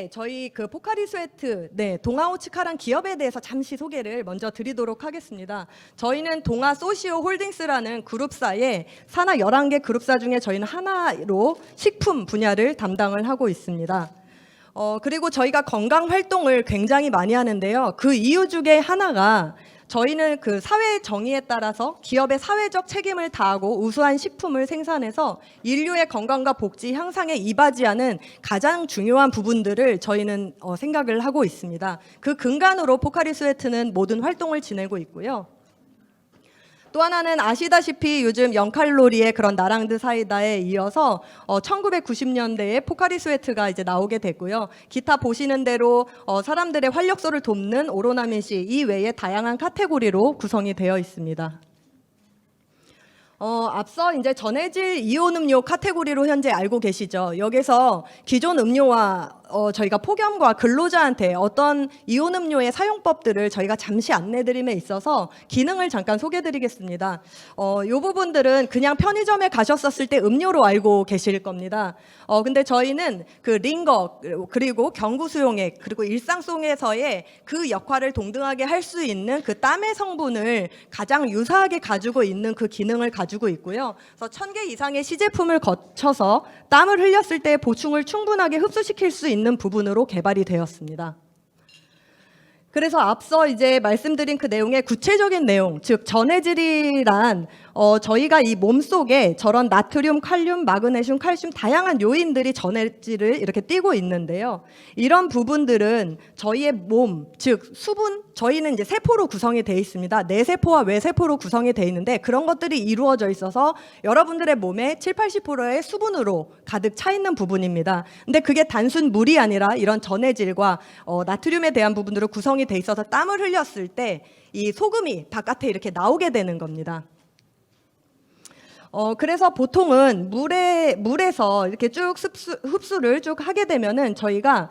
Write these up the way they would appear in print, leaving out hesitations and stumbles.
네, 저희 그 포카리 스웨트, 동아오츠카란 기업에 대해서 잠시 소개를 먼저 드리도록 하겠습니다. 저희는 동아 소시오 홀딩스라는 그룹사의 산하 11개 그룹사 중에 저희는 하나로 식품 분야를 담당을 하고 있습니다. 그리고 저희가 건강 활동을 굉장히 많이 하는데요. 그 이유 중에 하나가 저희는 그 사회 정의에 따라서 기업의 사회적 책임을 다하고 우수한 식품을 생산해서 인류의 건강과 복지 향상에 이바지하는 가장 중요한 부분들을 저희는 생각을 하고 있습니다. 그 근간으로 포카리 스웨트는 모든 활동을 지내고 있고요. 또 하나는 아시다시피 요즘 0칼로리의 그런 나랑드 사이다에 이어서 1990년대에 포카리 스웨트가 이제 나오게 됐고요. 기타 보시는 대로 사람들의 활력소를 돕는 오로나미시 이외에 다양한 카테고리로 구성이 되어 있습니다. 앞서 이제 전해질 이온 음료 카테고리로 현재 알고 계시죠? 여기서 기존 음료와 저희가 폭염과 근로자한테 어떤 이온 음료의 사용법들을 저희가 잠시 안내드림에 있어서 기능을 잠깐 소개해드리겠습니다. 이 부분들은 그냥 편의점에 가셨었을 때 음료로 알고 계실 겁니다. 근데 저희는 그 링거 그리고 경구 수용액 그리고 일상 속에서의 그 역할을 동등하게 할 수 있는 그 땀의 성분을 가장 유사하게 가지고 있는 그 기능을 가지고 있고요. 그래서 1000개 이상의 시제품을 거쳐서 땀을 흘렸을 때 보충을 충분하게 흡수시킬 수 있는 부분으로 개발이 되었습니다. 그래서 앞서 이제 말씀드린 그 내용의 구체적인 내용, 즉 전해질이란 저희가 이 몸속에 저런 나트륨, 칼륨, 마그네슘, 칼슘 다양한 요인들이 전해질을 이렇게 띠고 있는데요. 이런 부분들은 저희의 몸, 즉 수분, 저희는 이제 세포로 구성이 되어 있습니다. 내세포와 외세포로 구성이 되어 있는데 그런 것들이 이루어져 있어서 여러분들의 몸에 70~80%의 수분으로 가득 차 있는 부분입니다. 근데 그게 단순 물이 아니라 이런 전해질과 나트륨에 대한 부분으로 구성이 돼 있어서 땀을 흘렸을 때 이 소금이 바깥에 이렇게 나오게 되는 겁니다. 그래서 보통은 물에서 이렇게 쭉 흡수를 쭉 하게 되면은 저희가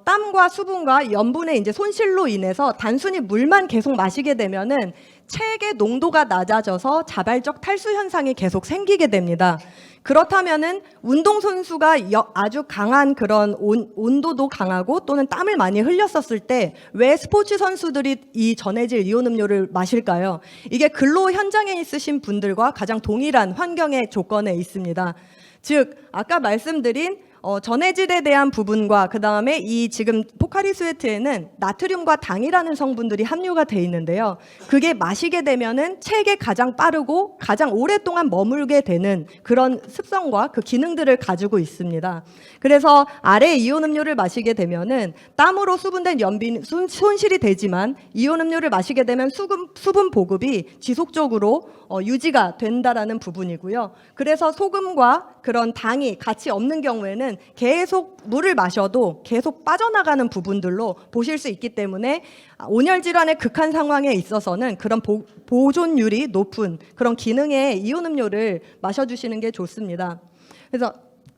땀과 수분과 염분의 이제 손실로 인해서 단순히 물만 계속 마시게 되면은 체액의 농도가 낮아져서 자발적 탈수 현상이 계속 생기게 됩니다. 그렇다면은 운동선수가 아주 강한 그런 온도도 강하고 또는 땀을 많이 흘렸었을 때 왜 스포츠 선수들이 이 전해질 이온 음료를 마실까요? 이게 근로 현장에 있으신 분들과 가장 동일한 환경의 조건에 있습니다. 즉 아까 말씀드린 전해질에 대한 부분과 그 다음에 이 지금 포카리 스웨트에는 나트륨과 당이라는 성분들이 함유가 돼 있는데요. 그게 마시게 되면은 체액에 가장 빠르고 가장 오랫동안 머물게 되는 그런 습성과 그 기능들을 가지고 있습니다. 그래서 아래 이온 음료를 마시게 되면은 땀으로 수분된 연빈 손실이 되지만 이온 음료를 마시게 되면 수분 보급이 지속적으로 유지가 된다라는 부분이고요. 그래서 소금과 그런 당이 같이 없는 경우에는 계속 물을 마셔도 계속 빠져나가는 부분들로 보실 수 있기 때문에 온열 질환의 극한 상황에 있어서는 그런 보존율이 높은 그런 기능의 이온 음료를 마셔주시는 게 좋습니다.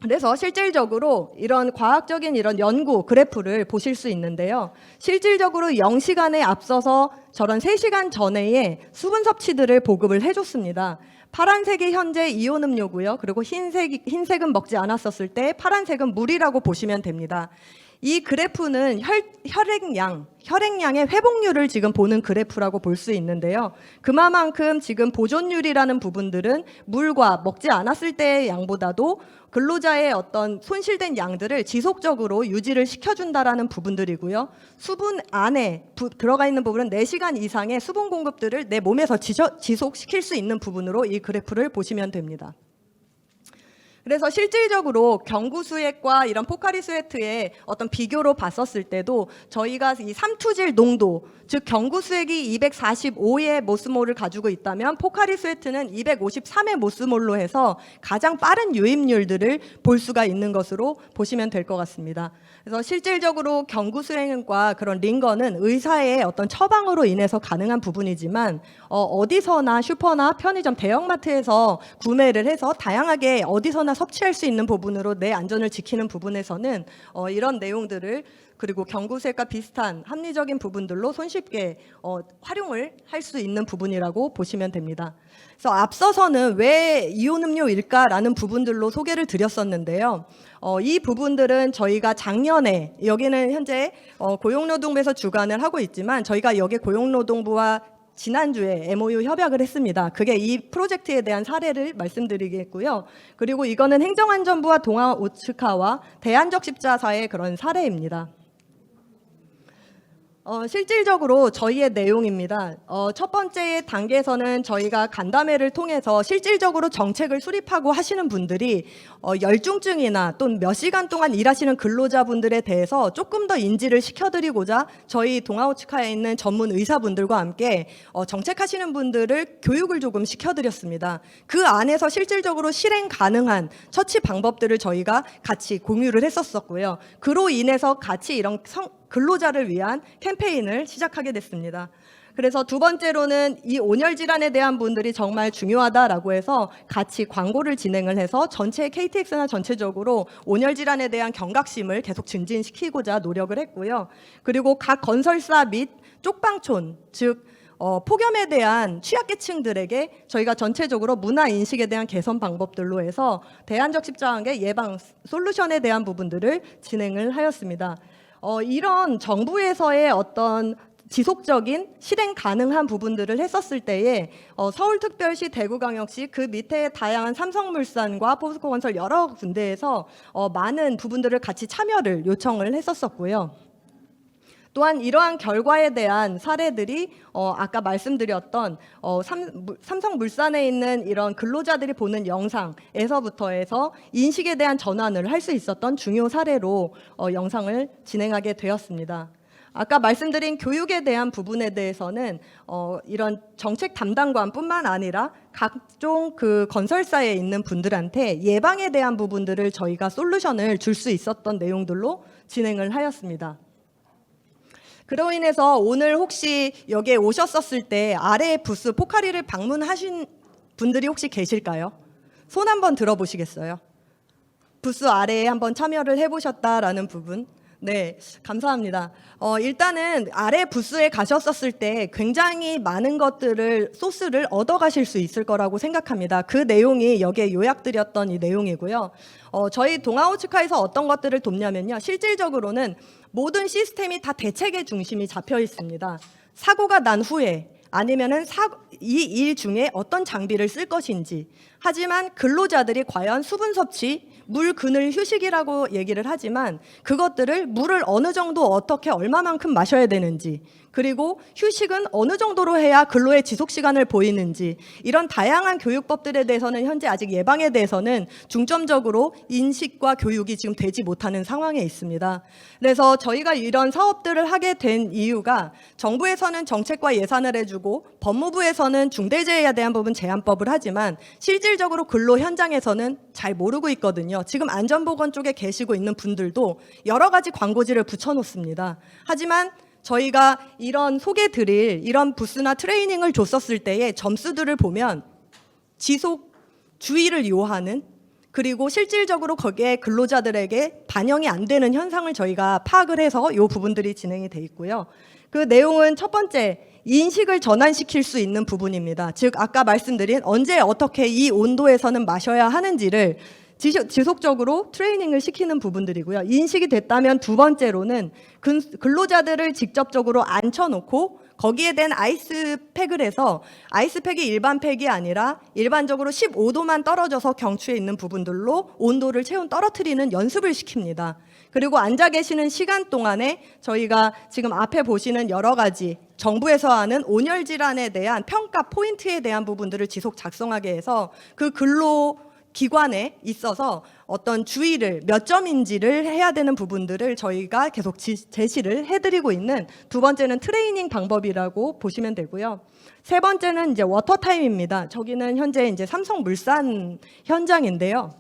그래서 실질적으로 이런 과학적인 이런 연구 그래프를 보실 수 있는데요. 실질적으로 0시간에 앞서서 저런 3시간 전에의 수분 섭취들을 보급을 해줬습니다. 파란색이 현재 이온 음료고요. 그리고 흰색은 먹지 않았었을 때 파란색은 물이라고 보시면 됩니다. 이 그래프는 혈액량의 회복률을 지금 보는 그래프라고 볼 수 있는데요. 그만큼 지금 보존율이라는 부분들은 물과 먹지 않았을 때의 양보다도 근로자의 어떤 손실된 양들을 지속적으로 유지를 시켜준다라는 부분들이고요. 수분 안에 들어가 있는 부분은 4시간 이상의 수분 공급들을 내 몸에서 지속시킬 수 있는 부분으로 이 그래프를 보시면 됩니다. 그래서 실질적으로 경구 수액과 이런 포카리 스웨트의 어떤 비교로 봤었을 때도 저희가 이 삼투질 농도, 즉 경구 수액이 245의 모스몰을 가지고 있다면 포카리 스웨트는 253의 모스몰로 해서 가장 빠른 유입률들을 볼 수가 있는 것으로 보시면 될 것 같습니다. 그래서 실질적으로 경구 수액과 그런 링거는 의사의 어떤 처방으로 인해서 가능한 부분이지만 어디서나 슈퍼나 편의점 대형마트에서 구매를 해서 다양하게 어디서나 섭취할 수 있는 부분으로 내 안전을 지키는 부분에서는 이런 내용들을 그리고 경구세과 비슷한 합리적인 부분들로 손쉽게 활용을 할 수 있는 부분이라고 보시면 됩니다. 그래서 앞서서는 왜 이온음료일까라는 부분들로 소개를 드렸었는데요. 이 부분들은 저희가 작년에 여기는 현재 고용노동부에서 주관을 하고 있지만 저희가 여기 고용노동부와 지난주에 MOU 협약을 했습니다. 그게 이 프로젝트에 대한 사례를 말씀드리겠고요. 그리고 이거는 행정안전부와 동아오츠카와 대한적십자사의 그런 사례입니다. 실질적으로 저희의 내용입니다. 첫 번째 단계에서는 저희가 간담회를 통해서 실질적으로 정책을 수립하고 하시는 분들이 열중증이나 또는 몇 시간 동안 일하시는 근로자분들에 대해서 조금 더 인지를 시켜드리고자 저희 동아오츠카에 있는 전문 의사분들과 함께 정책하시는 분들을 교육을 조금 시켜드렸습니다. 그 안에서 실질적으로 실행 가능한 처치 방법들을 저희가 같이 공유를 했었고요. 그로 인해서 같이 이런 근로자를 위한 캠페인을 시작하게 됐습니다. 그래서 두 번째로는 이 온열 질환에 대한 분들이 정말 중요하다라고 해서 같이 광고를 진행을 해서 전체 KTX나 전체적으로 온열 질환에 대한 경각심을 계속 증진시키고자 노력을 했고요. 그리고 각 건설사 및 쪽방촌, 즉 폭염에 대한 취약계층들에게 저희가 전체적으로 문화 인식에 대한 개선 방법들로 해서 대한적십자항의 예방 솔루션에 대한 부분들을 진행을 하였습니다. 이런 정부에서의 어떤 지속적인 실행 가능한 부분들을 했었을 때에 서울특별시, 대구광역시 그 밑에 다양한 삼성물산과 포스코건설 여러 군데에서 많은 부분들을 같이 참여를 요청을 했었고요. 또한 이러한 결과에 대한 사례들이 아까 말씀드렸던 삼성물산에 있는 이런 근로자들이 보는 영상에서부터 해서 인식에 대한 전환을 할 수 있었던 중요 사례로 영상을 진행하게 되었습니다. 아까 말씀드린 교육에 대한 부분에 대해서는 이런 정책 담당관뿐만 아니라 각종 그 건설사에 있는 분들한테 예방에 대한 부분들을 저희가 솔루션을 줄 수 있었던 내용들로 진행을 하였습니다. 그로 인해서 오늘 혹시 여기에 오셨었을 때 아래 부스 포카리를 방문하신 분들이 혹시 계실까요? 손 한번 들어보시겠어요? 부스 아래에 한번 참여를 해보셨다라는 부분. 네, 감사합니다. 일단은 아래 부스에 가셨었을 때 굉장히 많은 것들을 소스를 얻어가실 수 있을 거라고 생각합니다. 그 내용이 여기에 요약드렸던 이 내용이고요. 저희 동아오츠카에서 어떤 것들을 돕냐면요. 실질적으로는 모든 시스템이 다 대책의 중심이 잡혀 있습니다. 사고가 난 후에 아니면은 이 일 중에 어떤 장비를 쓸 것인지. 하지만 근로자들이 과연 수분 섭취, 물, 그늘, 휴식이라고 얘기를 하지만 그것들을 물을 어느 정도 어떻게 얼마만큼 마셔야 되는지, 그리고 휴식은 어느 정도로 해야 근로의 지속 시간을 보이는지, 이런 다양한 교육법들에 대해서는 현재 아직 예방에 대해서는 중점적으로 인식과 교육이 지금 되지 못하는 상황에 있습니다. 그래서 저희가 이런 사업들을 하게 된 이유가 정부에서는 정책과 예산을 해주고 법무부에서는 중대재해에 대한 부분 제한법을 하지만 실질적으로 근로 현장에서는 잘 모르고 있거든요. 지금 안전보건 쪽에 계시고 있는 분들도 여러 가지 광고지를 붙여놓습니다. 하지만 저희가 이런 소개드릴 이런 부스나 트레이닝을 줬었을 때의 점수들을 보면 지속 주의를 요하는, 그리고 실질적으로 거기에 근로자들에게 반영이 안 되는 현상을 저희가 파악을 해서 이 부분들이 진행이 돼 있고요. 그 내용은 첫 번째, 인식을 전환시킬 수 있는 부분입니다. 즉 아까 말씀드린 언제 어떻게 이 온도에서는 마셔야 하는지를 지속적으로 트레이닝을 시키는 부분들이고요. 인식이 됐다면 두 번째로는 근로자들을 직접적으로 앉혀놓고 거기에 대한 아이스팩을 해서, 아이스팩이 일반 팩이 아니라 일반적으로 15도만 떨어져서 경추에 있는 부분들로 온도를 체온 떨어뜨리는 연습을 시킵니다. 그리고 앉아 계시는 시간 동안에 저희가 지금 앞에 보시는 여러 가지 정부에서 하는 온열 질환에 대한 평가 포인트에 대한 부분들을 지속 작성하게 해서 그 근로 기관에 있어서 어떤 주의를 몇 점인지를 해야 되는 부분들을 저희가 계속 제시를 해드리고 있는 두 번째는 트레이닝 방법이라고 보시면 되고요. 세 번째는 이제 워터타임입니다. 저기는 현재 이제 삼성물산 현장인데요.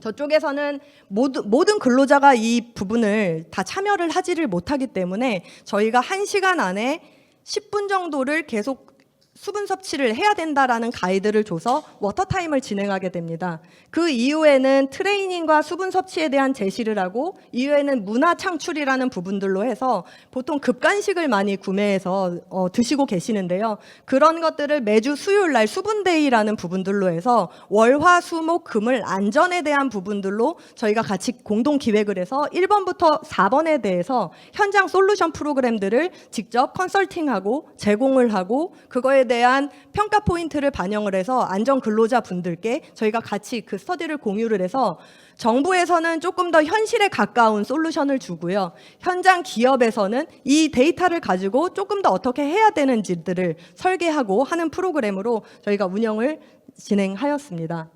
저쪽에서는 모든 근로자가 이 부분을 다 참여를 하지를 못하기 때문에 저희가 1시간 안에 10분 정도를 계속 수분 섭취를 해야 된다라는 가이드를 줘서 워터타임을 진행하게 됩니다. 그 이후에는 트레이닝과 수분 섭취에 대한 제시를 하고, 이후에는 문화 창출이라는 부분들로 해서 보통 급간식을 많이 구매해서 드시고 계시는데요. 그런 것들을 매주 수요일 날 수분데이라는 부분들로 해서 월화수목금을 안전에 대한 부분들로 저희가 같이 공동 기획을 해서 1번부터 4번에 대해서 현장 솔루션 프로그램들을 직접 컨설팅하고 제공을 하고, 그거에 대한 평가 포인트를 반영을 해서 안전 근로자 분들께 저희가 같이 그 스터디를 공유를 해서 정부에서는 조금 더 현실에 가까운 솔루션을 주고요. 현장 기업에서는 이 데이터를 가지고 조금 더 어떻게 해야 되는지들을 설계하고 하는 프로그램으로 저희가 운영을 진행하였습니다.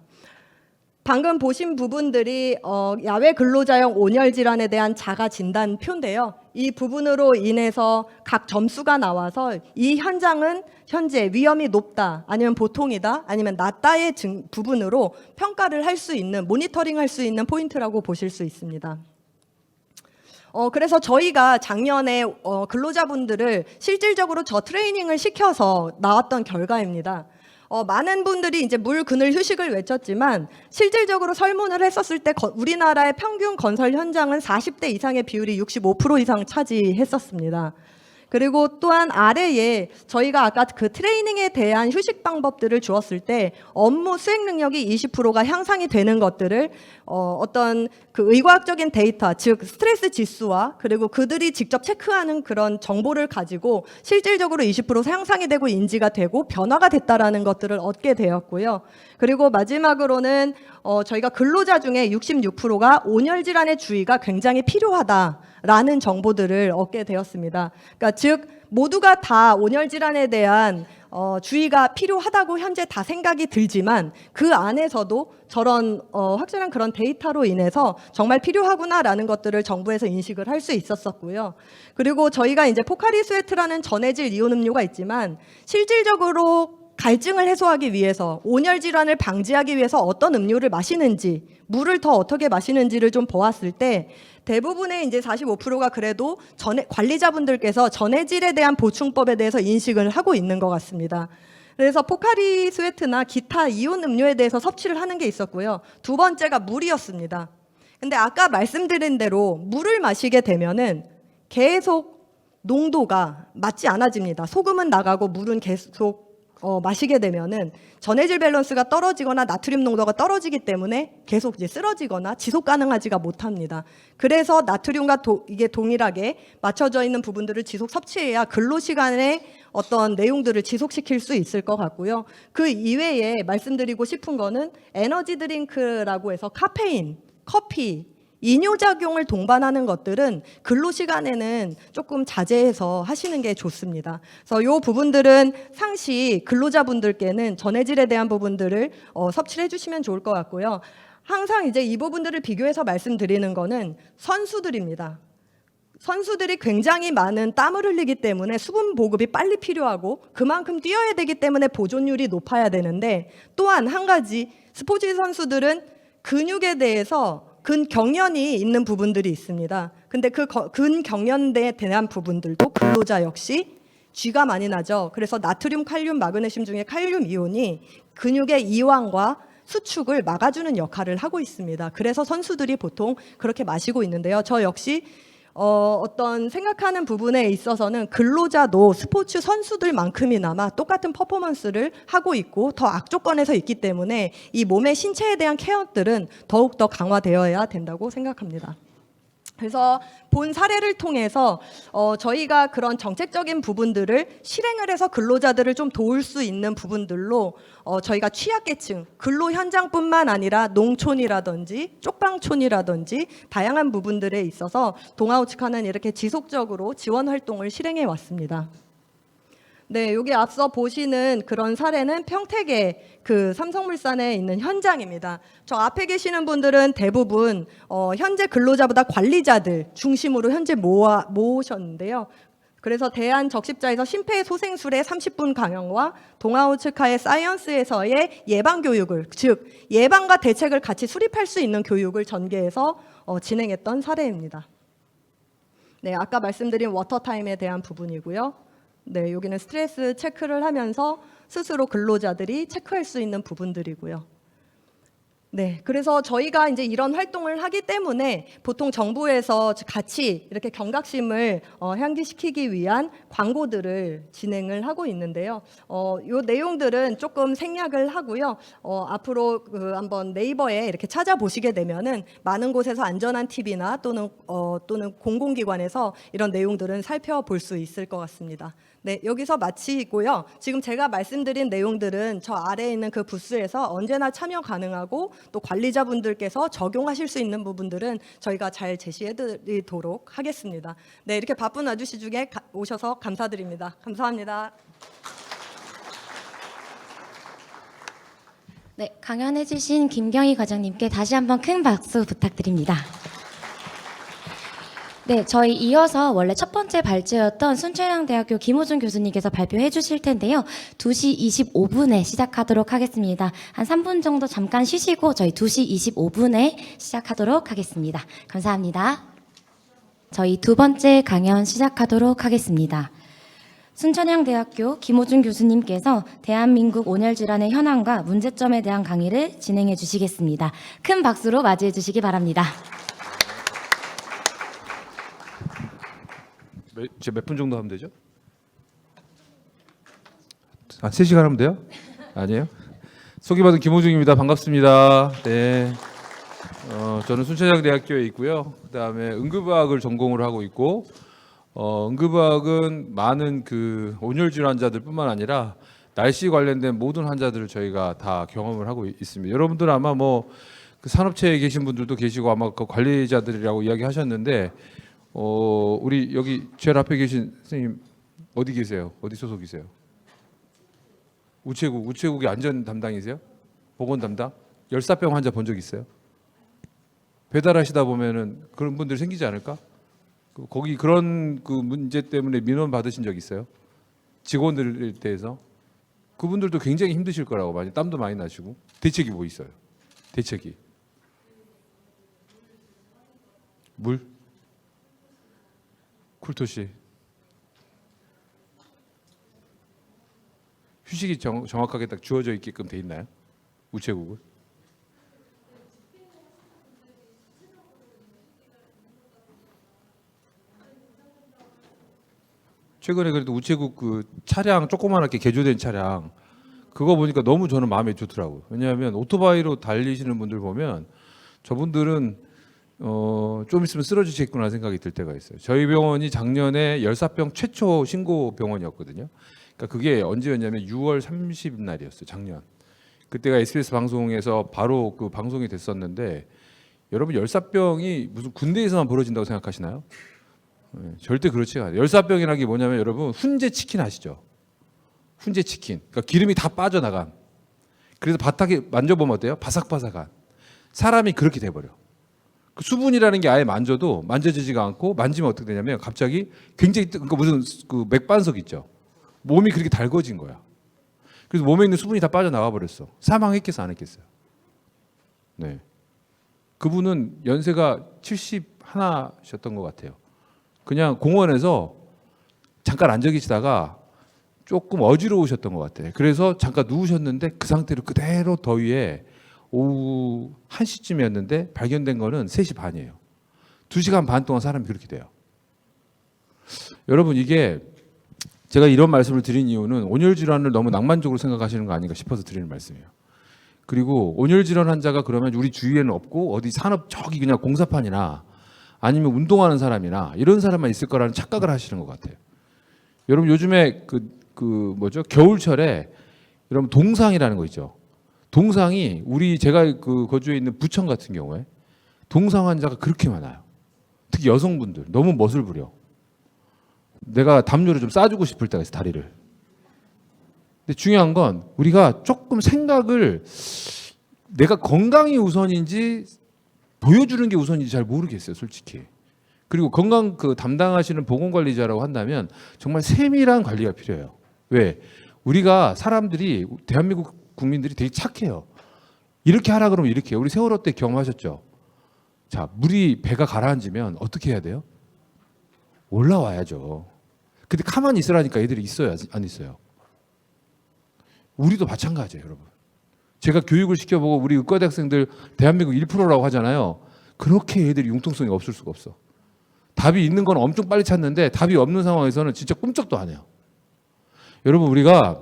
방금 보신 부분들이 야외 근로자형 온열 질환에 대한 자가 진단표인데요. 이 부분으로 인해서 각 점수가 나와서 이 현장은 현재 위험이 높다, 아니면 보통이다, 아니면 낮다의 부분으로 평가를 할 수 있는, 모니터링할 수 있는 포인트라고 보실 수 있습니다. 그래서 저희가 작년에 근로자분들을 실질적으로 트레이닝을 시켜서 나왔던 결과입니다. 많은 분들이 이제 물 그늘 휴식을 외쳤지만 실질적으로 설문을 했었을 때 우리나라의 평균 건설 현장은 40대 이상의 비율이 65% 이상 차지했었습니다. 그리고 또한 아래에 저희가 아까 그 트레이닝에 대한 휴식 방법들을 주었을 때 업무 수행 능력이 20%가 향상이 되는 것들을 어떤 그 의과학적인 데이터, 즉 스트레스 지수와 그리고 그들이 직접 체크하는 그런 정보를 가지고 실질적으로 20% 향상이 되고 인지가 되고 변화가 됐다라는 것들을 얻게 되었고요. 그리고 마지막으로는 저희가 근로자 중에 66%가 온열 질환의 주의가 굉장히 필요하다라는 정보들을 얻게 되었습니다. 그러니까 즉 모두가 다 온열 질환에 대한 주의가 필요하다고 현재 다 생각이 들지만 그 안에서도 저런 확실한 그런 데이터로 인해서 정말 필요하구나라는 것들을 정부에서 인식을 할 수 있었었고요. 그리고 저희가 이제 포카리 스웨트라는 전해질 이온 음료가 있지만 실질적으로 갈증을 해소하기 위해서, 온열 질환을 방지하기 위해서 어떤 음료를 마시는지, 물을 더 어떻게 마시는지를 좀 보았을 때 대부분의 이제 45%가 그래도 관리자분들께서 전해질에 대한 보충법에 대해서 인식을 하고 있는 것 같습니다. 그래서 포카리 스웨트나 기타 이온 음료에 대해서 섭취를 하는 게 있었고요. 두 번째가 물이었습니다. 근데 아까 말씀드린 대로 물을 마시게 되면은 계속 농도가 맞지 않아집니다. 소금은 나가고 물은 계속 마시게 되면은 전해질 밸런스가 떨어지거나 나트륨 농도가 떨어지기 때문에 계속 이제 쓰러지거나 지속 가능하지가 못합니다. 그래서 나트륨과 이게 동일하게 맞춰져 있는 부분들을 지속 섭취해야 근로 시간에 어떤 내용들을 지속시킬 수 있을 것 같고요. 그 이외에 말씀드리고 싶은 거는 에너지 드링크라고 해서 카페인, 커피, 이뇨작용을 동반하는 것들은 근로시간에는 조금 자제해서 하시는 게 좋습니다. 그래서 이 부분들은 상시 근로자분들께는 전해질에 대한 부분들을 섭취를 해주시면 좋을 것 같고요. 항상 이제 이 부분들을 비교해서 말씀드리는 거는 선수들입니다. 선수들이 굉장히 많은 땀을 흘리기 때문에 수분 보급이 빨리 필요하고 그만큼 뛰어야 되기 때문에 보존율이 높아야 되는데, 또한 한 가지 스포츠 선수들은 근육에 대해서 근경련이 있는 부분들이 있습니다. 근데 그 근경련에 대한 부분들도 근로자 역시 쥐가 많이 나죠. 그래서 나트륨, 칼륨, 마그네슘 중에 칼륨 이온이 근육의 이완과 수축을 막아주는 역할을 하고 있습니다. 그래서 선수들이 보통 그렇게 마시고 있는데요. 저 역시 어떤 생각하는 부분에 있어서는 근로자도 스포츠 선수들만큼이나마 똑같은 퍼포먼스를 하고 있고 더 악조건에서 있기 때문에 이 몸의 신체에 대한 케어들은 더욱더 강화되어야 된다고 생각합니다. 그래서 본 사례를 통해서 저희가 그런 정책적인 부분들을 실행을 해서 근로자들을 좀 도울 수 있는 부분들로 저희가 취약계층, 근로 현장뿐만 아니라 농촌이라든지 쪽방촌이라든지 다양한 부분들에 있어서 동아우츠카는 이렇게 지속적으로 지원 활동을 실행해 왔습니다. 네, 여기 앞서 보시는 그런 사례는 평택의 그 삼성물산에 있는 현장입니다. 저 앞에 계시는 분들은 대부분 현재 근로자보다 관리자들 중심으로 현재 모으셨는데요. 그래서 대한적십자에서 심폐소생술의 30분 강연과 동아우츠카의 사이언스에서의 예방교육을, 즉 예방과 대책을 같이 수립할 수 있는 교육을 전개해서 진행했던 사례입니다. 네, 아까 말씀드린 워터타임에 대한 부분이고요. 네, 여기는 스트레스 체크를 하면서 스스로 근로자들이 체크할 수 있는 부분들이고요. 네, 그래서 저희가 이제 이런 활동을 하기 때문에 보통 정부에서 같이 이렇게 경각심을 향기시키기 위한 광고들을 진행을 하고 있는데요. 요 내용들은 조금 생략을 하고요. 앞으로 한번 네이버에 이렇게 찾아보시게 되면은 많은 곳에서 안전한 팁이나 또는 공공기관에서 이런 내용들은 살펴볼 수 있을 것 같습니다. 네, 여기서 마치고요. 지금 제가 말씀드린 내용들은 저 아래에 있는 그 부스에서 언제나 참여 가능하고 또 관리자분들께서 적용하실 수 있는 부분들은 저희가 잘 제시해드리도록 하겠습니다. 네, 이렇게 바쁜 아저씨 중에 오셔서 감사드립니다. 감사합니다. 네, 강연해주신 김경희 과장님께 다시 한번 큰 박수 부탁드립니다. 네, 저희 이어서 원래 첫 번째 발제였던 순천향대학교 김호준 교수님께서 발표해 주실 텐데요. 2시 25분에 시작하도록 하겠습니다. 한 3분 정도 잠깐 쉬시고 저희 2시 25분에 시작하도록 하겠습니다. 감사합니다. 저희 두 번째 강연 시작하도록 하겠습니다. 순천향대학교 김호준 교수님께서 대한민국 온열질환의 현황과 문제점에 대한 강의를 진행해 주시겠습니다. 큰 박수로 맞이해 주시기 바랍니다. 몇 분 정도 하면 되죠? 한 3시간 하면 돼요? 아니에요? 소개받은 김호중입니다. 반갑습니다. 네. 저는 순천향대학교에 있고요. 그다음에 응급의학을 전공을 하고 있고 응급의학은 많은 그 온열 질환자들뿐만 아니라 날씨 관련된 모든 환자들을 저희가 다 경험을 하고 있습니다. 여러분들 아마 뭐 그 산업체에 계신 분들도 계시고 아마 그 관리자들이라고 이야기하셨는데 우리 여기 제일 앞에 계신 선생님 어디 계세요? 어디 소속이세요? 우체국이 안전 담당이세요? 보건 담당? 열사병 환자 본 적 있어요? 배달하시다 보면은 그런 분들 생기지 않을까? 거기 그런 그 문제 때문에 민원 받으신 적 있어요? 직원들에 대해서? 그분들도 굉장히 힘드실 거라고 많이 땀도 많이 나시고. 대책이 뭐 있어요? 대책이 물? 쿨토시. 휴식이 정확하게 딱 주어져 있게끔 돼 있나요? 우체국은? 최근에 그래도 우체국 그 차량 조그맣게 개조된 차량 그거 보니까 너무 저는 마음에 좋더라고요. 왜냐하면 오토바이로 달리시는 분들 보면 저분들은 좀 있으면 쓰러지시겠구나 생각이 들 때가 있어요. 저희 병원이 작년에 열사병 최초 신고 병원이었거든요. 그러니까 그게 언제였냐면 6월 30일 날이었어요. 작년. 그때가 SBS 방송에서 바로 그 방송이 됐었는데 여러분 열사병이 무슨 군대에서만 벌어진다고 생각하시나요? 네, 절대 그렇지 않아요. 열사병이라는 게 뭐냐면 여러분 훈제 치킨 아시죠? 훈제 치킨. 그러니까 기름이 다 빠져나간. 그래서 바닥에 만져보면 어때요? 바삭바삭한. 사람이 그렇게 돼버려. 그 수분이라는 게 아예 만져도 만져지지가 않고 만지면 어떻게 되냐면 갑자기 굉장히 그러니까 무슨 그 맥반석 있죠. 몸이 그렇게 달궈진 거야. 그래서 몸에 있는 수분이 다 빠져나가 버렸어. 사망했겠어 안 했겠어요? 네. 그분은 연세가 71이셨던 것 같아요. 그냥 공원에서 잠깐 앉아 계시다가 조금 어지러우셨던 것 같아요. 그래서 잠깐 누우셨는데 그 상태로 그대로 더위에 오후 1시쯤이었는데 발견된 거는 3시 반이에요. 2시간 반 동안 사람이 그렇게 돼요. 여러분 이게 제가 이런 말씀을 드린 이유는 온열 질환을 너무 낭만적으로 생각하시는 거 아닌가 싶어서 드리는 말씀이에요. 그리고 온열 질환 환자가 그러면 우리 주위에는 없고 어디 산업 저기 그냥 공사판이나 아니면 운동하는 사람이나 이런 사람만 있을 거라는 착각을 하시는 것 같아요. 여러분 요즘에 뭐죠? 겨울철에 여러분 동상이라는 거 있죠. 동상이 제가 그 거주해 있는 부천 같은 경우에 동상 환자가 그렇게 많아요. 특히 여성분들 너무 멋을 부려. 내가 담요를 좀 싸주고 싶을 때가 있어 다리를. 근데 중요한 건 우리가 조금 생각을 내가 건강이 우선인지 보여주는 게 우선인지 잘 모르겠어요, 솔직히. 그리고 건강 그 담당하시는 보건관리자라고 한다면 정말 세밀한 관리가 필요해요. 왜? 우리가 사람들이 대한민국 국민들이 되게 착해요. 이렇게 하라 그러면 이렇게 해요. 우리 세월호 때 경험하셨죠? 자, 물이 배가 가라앉으면 어떻게 해야 돼요? 올라와야죠. 근데 가만히 있으라니까 애들이 있어요, 안 있어요? 우리도 마찬가지예요, 여러분. 제가 교육을 시켜보고 우리 의과대학생들 대한민국 1%라고 하잖아요. 그렇게 애들이 융통성이 없을 수가 없어. 답이 있는 건 엄청 빨리 찾는데 답이 없는 상황에서는 진짜 꿈쩍도 안 해요. 여러분, 우리가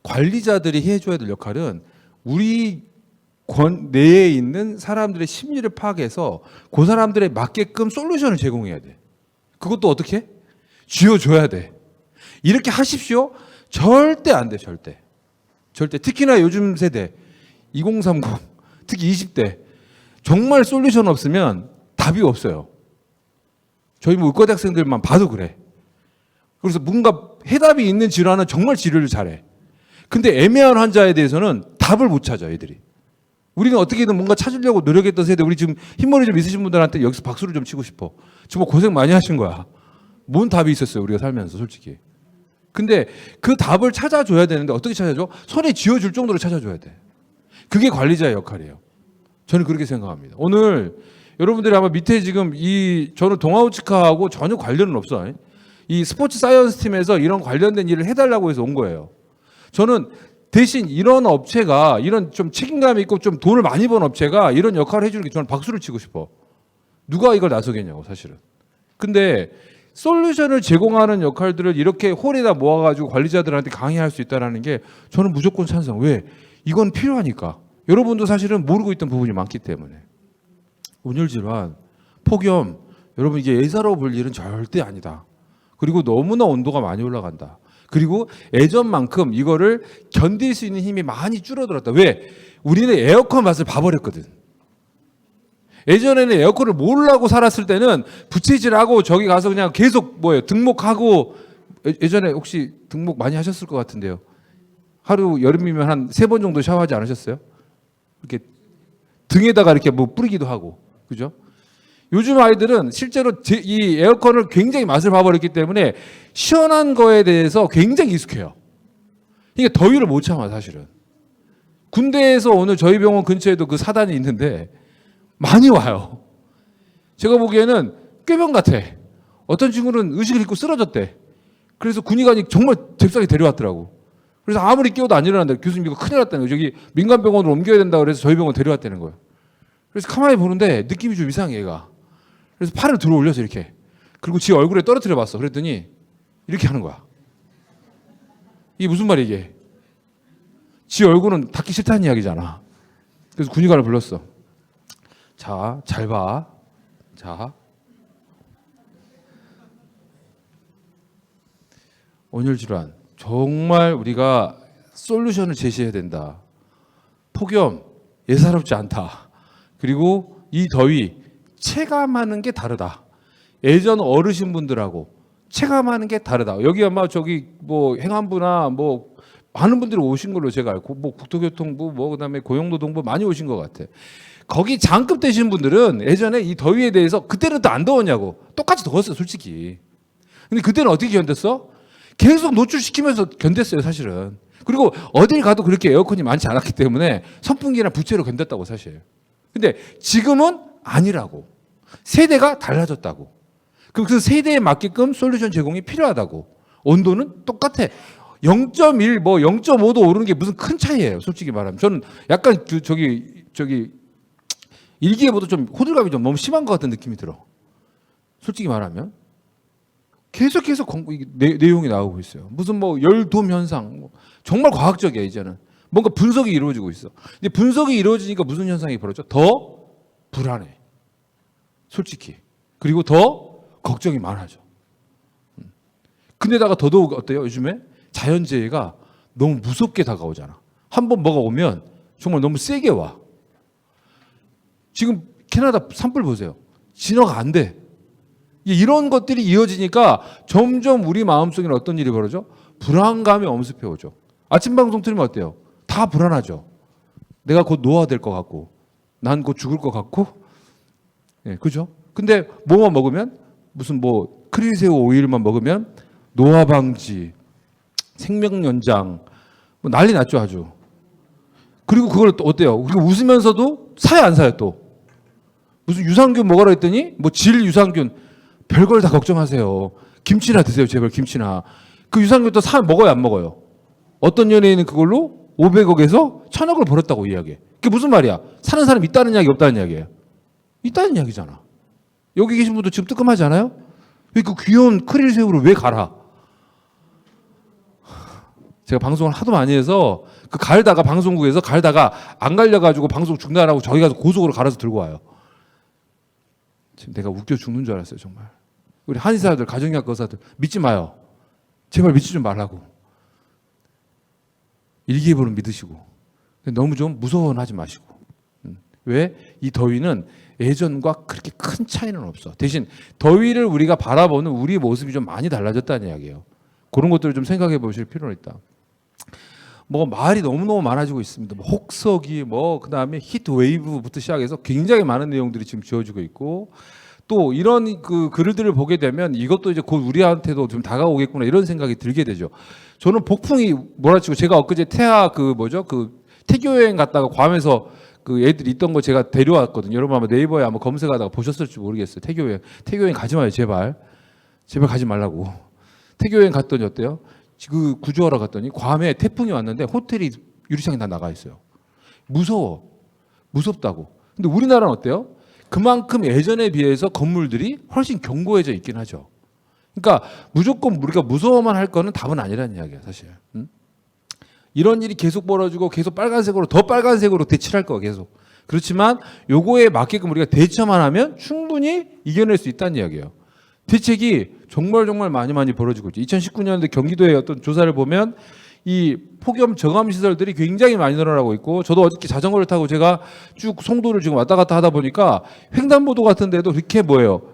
관리자들이 해줘야 될 역할은 우리 내에 있는 사람들의 심리를 파악해서 그 사람들에 맞게끔 솔루션을 제공해야 돼. 그것도 어떻게? 쥐어줘야 돼. 이렇게 하십시오. 절대 안 돼, 절대. 절대. 특히나 요즘 세대 2030, 특히 20대 정말 솔루션 없으면 답이 없어요. 저희 뭐 의과대학생들만 봐도 그래. 그래서 뭔가 해답이 있는 질환은 정말 치료를 잘해. 근데 애매한 환자에 대해서는 답을 못 찾아, 애들이. 우리는 어떻게든 뭔가 찾으려고 노력했던 세대, 우리 지금 흰머리 좀 있으신 분들한테 여기서 박수를 좀 치고 싶어. 정말 고생 많이 하신 거야. 뭔 답이 있었어요, 우리가 살면서, 솔직히. 근데 그 답을 찾아줘야 되는데 어떻게 찾아줘? 손에 쥐어줄 정도로 찾아줘야 돼. 그게 관리자의 역할이에요. 저는 그렇게 생각합니다. 오늘 여러분들이 아마 밑에 지금 저는 동아우치카하고 전혀 관련은 없어. 이 스포츠 사이언스 팀에서 이런 관련된 일을 해달라고 해서 온 거예요. 저는 대신 이런 업체가, 이런 좀 책임감 있고 좀 돈을 많이 번 업체가 이런 역할을 해주는 게 저는 박수를 치고 싶어. 누가 이걸 나서겠냐고, 사실은. 근데 솔루션을 제공하는 역할들을 이렇게 홀에다 모아가지고 관리자들한테 강의할 수 있다는 게 저는 무조건 찬성. 왜? 이건 필요하니까. 여러분도 사실은 모르고 있던 부분이 많기 때문에. 온열질환, 폭염, 여러분 이게 예사로 볼 일은 절대 아니다. 그리고 너무나 온도가 많이 올라간다. 그리고 예전만큼 이거를 견딜 수 있는 힘이 많이 줄어들었다. 왜? 우리는 에어컨 맛을 봐버렸거든. 예전에는 에어컨을 몰라고 살았을 때는 부채질하고 저기 가서 그냥 계속 등목하고, 예전에 혹시 등목 많이 하셨을 것 같은데요. 하루 여름이면 한 3번 정도 샤워하지 않으셨어요? 이렇게 등에다가 이렇게 뭐 뿌리기도 하고, 그죠? 요즘 아이들은 실제로 이 에어컨을 굉장히 맛을 봐버렸기 때문에 시원한 거에 대해서 굉장히 익숙해요. 이게 더위를 못 참아, 사실은. 군대에서 오늘 저희 병원 근처에도 그 사단이 있는데 많이 와요. 제가 보기에는 꾀병 같아. 어떤 친구는 의식을 잃고 쓰러졌대. 그래서 군의관이 정말 잽싸게 데려왔더라고. 그래서 아무리 깨워도 안 일어난다. 교수님 이거 큰일 났다는 거예요. 저기 민간병원으로 옮겨야 된다 그래서 저희 병원 데려왔다는 거예요. 그래서 가만히 보는데 느낌이 좀 이상해, 얘가. 그래서 팔을 들어 올려서 이렇게. 그리고 지 얼굴에 떨어뜨려 봤어. 그랬더니 이렇게 하는 거야. 이게 무슨 말이야, 이게? 지 얼굴은 닿기 싫다는 이야기잖아. 그래서 군의관을 불렀어. 자, 잘 봐. 자. 온열질환. 정말 우리가 솔루션을 제시해야 된다. 폭염, 예사롭지 않다. 그리고 이 더위, 체감하는 게 다르다. 예전 어르신분들하고 체감하는 게 다르다. 여기 아마 저기 뭐 행안부나 뭐 많은 분들이 오신 걸로 제가 알고, 뭐 국토교통부, 뭐 그다음에 고용노동부 많이 오신 것 같아. 거기 장급 되신 분들은 예전에 이 더위에 대해서, 그때는 또 안 더웠냐고. 똑같이 더웠어, 솔직히. 근데 그때는 어떻게 견뎠어? 계속 노출시키면서 견뎠어요, 사실은. 그리고 어딜 가도 그렇게 에어컨이 많지 않았기 때문에 선풍기나 부채로 견뎠다고, 사실. 근데 지금은 아니라고. 세대가 달라졌다고. 그 세대에 맞게끔 솔루션 제공이 필요하다고. 온도는 똑같아. 0.1, 뭐 0.5도 오르는 게 무슨 큰 차이예요, 솔직히 말하면. 저는 약간 저기 일기예보도 좀 호들갑이 좀 너무 심한 것 같은 느낌이 들어. 솔직히 말하면. 계속해서 내용이 나오고 있어요. 무슨 뭐 열돔 현상, 정말 과학적이야, 이제는. 뭔가 분석이 이루어지고 있어. 근데 분석이 이루어지니까 무슨 현상이 벌어져? 더 불안해. 솔직히. 그리고 더 걱정이 많아져. 근데다가 더더욱 어때요? 요즘에 자연재해가 너무 무섭게 다가오잖아. 한번 뭐가 오면 정말 너무 세게 와. 지금 캐나다 산불 보세요. 진화가 안 돼. 이런 것들이 이어지니까 점점 우리 마음속에는 어떤 일이 벌어져? 불안감이 엄습해 오죠. 아침 방송 틀면 어때요? 다 불안하죠. 내가 곧 노화될 것 같고, 난 곧 죽을 것 같고, 예, 그죠? 근데 뭐만 먹으면, 무슨 뭐 크릴새우 오일만 먹으면 노화 방지, 생명 연장, 뭐 난리 났죠, 아주. 그리고 그걸 또 어때요? 그리고 웃으면서도 사요, 안 사요, 또? 무슨 유산균 먹으라 했더니 뭐 질 유산균, 별걸 다 걱정하세요. 김치나 드세요, 제발 김치나. 그 유산균도 사 먹어요, 안 먹어요? 어떤 연예인은 그걸로 500억에서 1000억을 벌었다고 이야기해. 그게 무슨 말이야? 사는 사람 있다는 이야기, 없다는 이야기예요? 있다는 이야기잖아. 여기 계신 분도 지금 뜨끔하지 않아요? 왜 그 귀여운 크릴 새우를 왜 갈아? 제가 방송을 하도 많이 해서 그 갈다가 방송국에서 갈다가 안 갈려가지고 방송 중단하고 저희 가서 고속으로 갈아서 들고 와요. 지금 내가 웃겨 죽는 줄 알았어요, 정말. 우리 한의사들, 가정의학과 의사들 믿지 마요. 제발 믿지 좀 말라고. 일기예보는 믿으시고 너무 좀 무서워는 하지 마시고. 왜? 이 더위는 예전과 그렇게 큰 차이는 없어. 대신 더위를 우리가 바라보는 우리 모습이 좀 많이 달라졌다는 이야기예요. 그런 것들을 좀 생각해 보실 필요는 있다. 뭐 말이 너무너무 많아지고 있습니다. 뭐 혹서기, 뭐 그다음에 히트 웨이브부터 시작해서 굉장히 많은 내용들이 지금 지어지고 있고, 또 이런 그 글들을 보게 되면 이것도 이제 곧 우리한테도 좀 다가오겠구나 이런 생각이 들게 되죠. 저는 폭풍이 몰아치고, 제가 엊그제 태아 그 태교 여행 갔다가 괌에서 그 애들 있던 거 제가 데려왔거든요. 여러분 아마 네이버에 아마 검색하다가 보셨을지 모르겠어요. 태교 여행 가지 마요, 제발 가지 말라고. 태교 여행 갔더니 어때요? 그 구조하러 갔더니 괌에 태풍이 왔는데 호텔이 유리창이 다 나가 있어요. 무섭다고. 근데 우리나라는 어때요? 그만큼 예전에 비해서 건물들이 훨씬 견고해져 있긴 하죠. 그러니까 무조건 우리가 무서워만 할 거는 답은 아니라는 이야기야, 사실. 이런 일이 계속 벌어지고 계속 빨간색으로, 더 빨간색으로 대치할 거야, 계속. 그렇지만 요거에 맞게끔 우리가 대처만 하면 충분히 이겨낼 수 있다는 이야기예요. 대책이 정말 많이 벌어지고 있죠. 2019년도에 경기도의 어떤 조사를 보면 이 폭염 저감 시설들이 굉장히 많이 늘어나고 있고, 저도 어저께 자전거를 타고 제가 쭉 송도를 지금 왔다 갔다 하다 보니까 횡단보도 같은 데도 이렇게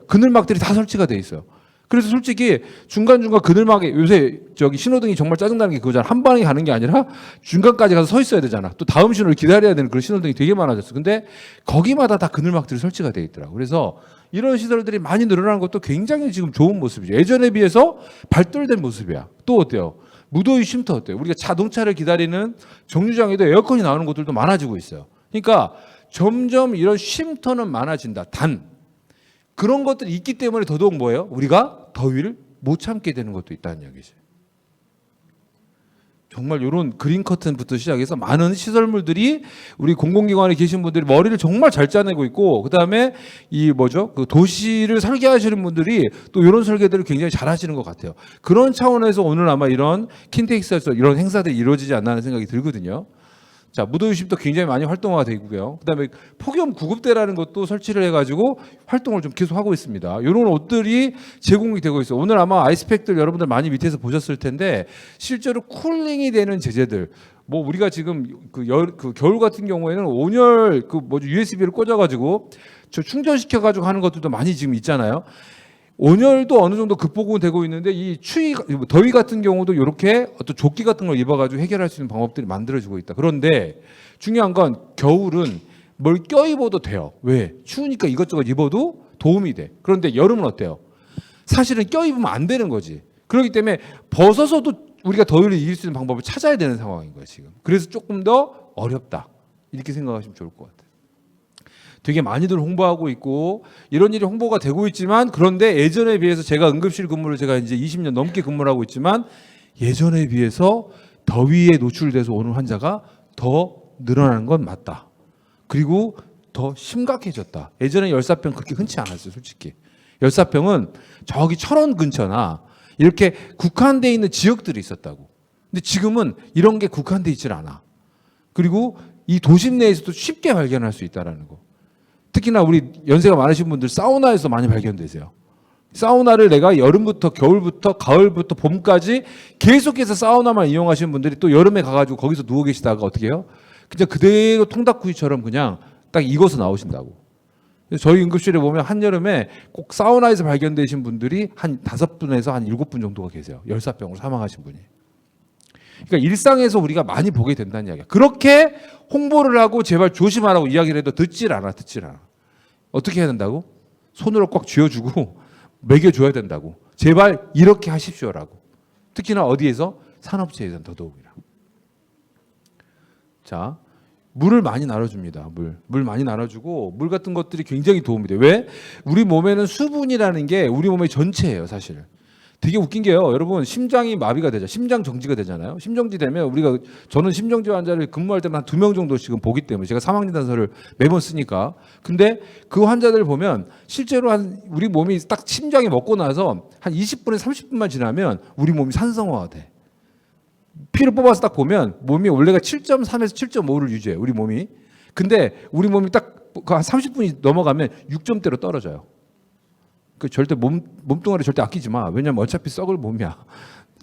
그늘막들이 다 설치가 돼 있어요. 그래서 솔직히 중간중간 그늘막에, 요새 저기 신호등이 정말 짜증나는 게 그거잖아. 한 방에 가는 게 아니라 중간까지 가서 서 있어야 되잖아. 또 다음 신호를 기다려야 되는 그런 신호등이 되게 많아졌어. 근데 거기마다 다 그늘막들이 설치가 돼 있더라고. 그래서 이런 시설들이 많이 늘어나는 것도 굉장히 지금 좋은 모습이죠. 예전에 비해서 발달된 모습이야. 또 어때요? 무더위 쉼터 어때요? 우리가 자동차를 기다리는 정류장에도 에어컨이 나오는 곳들도 많아지고 있어요. 그러니까 점점 이런 쉼터는 많아진다. 단 그런 것들이 있기 때문에 더더욱 뭐예요? 우리가 더위를 못 참게 되는 것도 있다는 이야기죠. 정말 이런 그린 커튼부터 시작해서 많은 시설물들이 우리 공공기관에 계신 분들이 머리를 정말 잘 짜내고 있고, 그다음에 그 도시를 설계하시는 분들이 또 이런 설계들을 굉장히 잘 하시는 것 같아요. 그런 차원에서 오늘 아마 이런 킨텍스에서 이런 행사들이 이루어지지 않나 하는 생각이 들거든요. 자, 무더위 쉼터 굉장히 많이 활동화가 되고요. 그다음에 폭염 구급대라는 것도 설치를 해가지고 활동을 좀 계속 하고 있습니다. 이런 옷들이 제공이 되고 있어요. 오늘 아마 아이스팩들 여러분들 많이 밑에서 보셨을 텐데, 실제로 쿨링이 되는 제재들. 뭐 우리가 지금 그 겨울 같은 경우에는 온열 USB를 꽂아가지고 저 충전시켜가지고 하는 것들도 많이 지금 있잖아요. 온열도 어느 정도 극복은 되고 있는데, 이 더위 같은 경우도 이렇게 어떤 조끼 같은 걸 입어가지고 해결할 수 있는 방법들이 만들어지고 있다. 그런데 중요한 건 겨울은 뭘 껴입어도 돼요. 왜? 추우니까 이것저것 입어도 도움이 돼. 그런데 여름은 어때요? 사실은 껴입으면 안 되는 거지. 그렇기 때문에 벗어서도 우리가 더위를 이길 수 있는 방법을 찾아야 되는 상황인 거예요, 지금. 그래서 조금 더 어렵다. 이렇게 생각하시면 좋을 것 같아요. 되게 많이들 홍보하고 있고 이런 일이 홍보가 되고 있지만, 그런데 예전에 비해서 제가 응급실 근무를 제가 이제 20년 넘게 근무를 하고 있지만, 예전에 비해서 더위에 노출돼서 오는 환자가 더 늘어나는 건 맞다. 그리고 더 심각해졌다. 예전에 열사병 그렇게 흔치 않았어요, 솔직히. 열사병은 저기 철원 근처나 이렇게 국한돼 있는 지역들이 있었다고. 근데 지금은 이런 게 국한돼 있질 않아. 그리고 이 도심 내에서도 쉽게 발견할 수 있다는 거. 특히나 우리 연세가 많으신 분들 사우나에서 많이 발견되세요. 사우나를 내가 여름부터 겨울부터 가을부터 봄까지 계속해서 사우나만 이용하시는 분들이 또 여름에 가가지고 거기서 누워 계시다가 어떻게 해요? 그냥 그대로 통닭구이처럼 그냥 딱 익어서 나오신다고. 저희 응급실에 보면 한여름에 꼭 사우나에서 발견되신 분들이 한 5분에서 한 7분 정도가 계세요. 열사병으로 사망하신 분이. 그러니까 일상에서 우리가 많이 보게 된다는 이야기야. 그렇게 홍보를 하고 제발 조심하라고 이야기를 해도 듣질 않아. 어떻게 해야 된다고? 손으로 꽉 쥐어주고 먹여줘야 된다고. 제발 이렇게 하십시오라고. 특히나 어디에서? 산업체에서는 더더욱이라. 자, 물을 많이 나눠줍니다. 물 많이 나눠주고, 물 같은 것들이 굉장히 도움이 돼요. 왜? 우리 몸에는 수분이라는 게 우리 몸의 전체예요, 사실. 되게 웃긴 게요. 여러분 심장이 마비가 되죠. 심장 정지가 되잖아요. 심정지 되면 저는 심정지 환자를 근무할 때만 한 2명 정도씩은 보기 때문에 제가 사망진단서를 매번 쓰니까. 근데 그 환자들 보면 실제로 우리 몸이 딱 심장이 먹고 나서 한 20분에서 30분만 지나면 우리 몸이 산성화가 돼. 피를 뽑아서 딱 보면 몸이 원래가 7.3에서 7.5를 유지해. 우리 몸이. 근데 우리 몸이 딱 한 30분이 넘어가면 6점대로 떨어져요. 그 절대 몸뚱아리 절대 아끼지 마. 왜냐면 어차피 썩을 몸이야.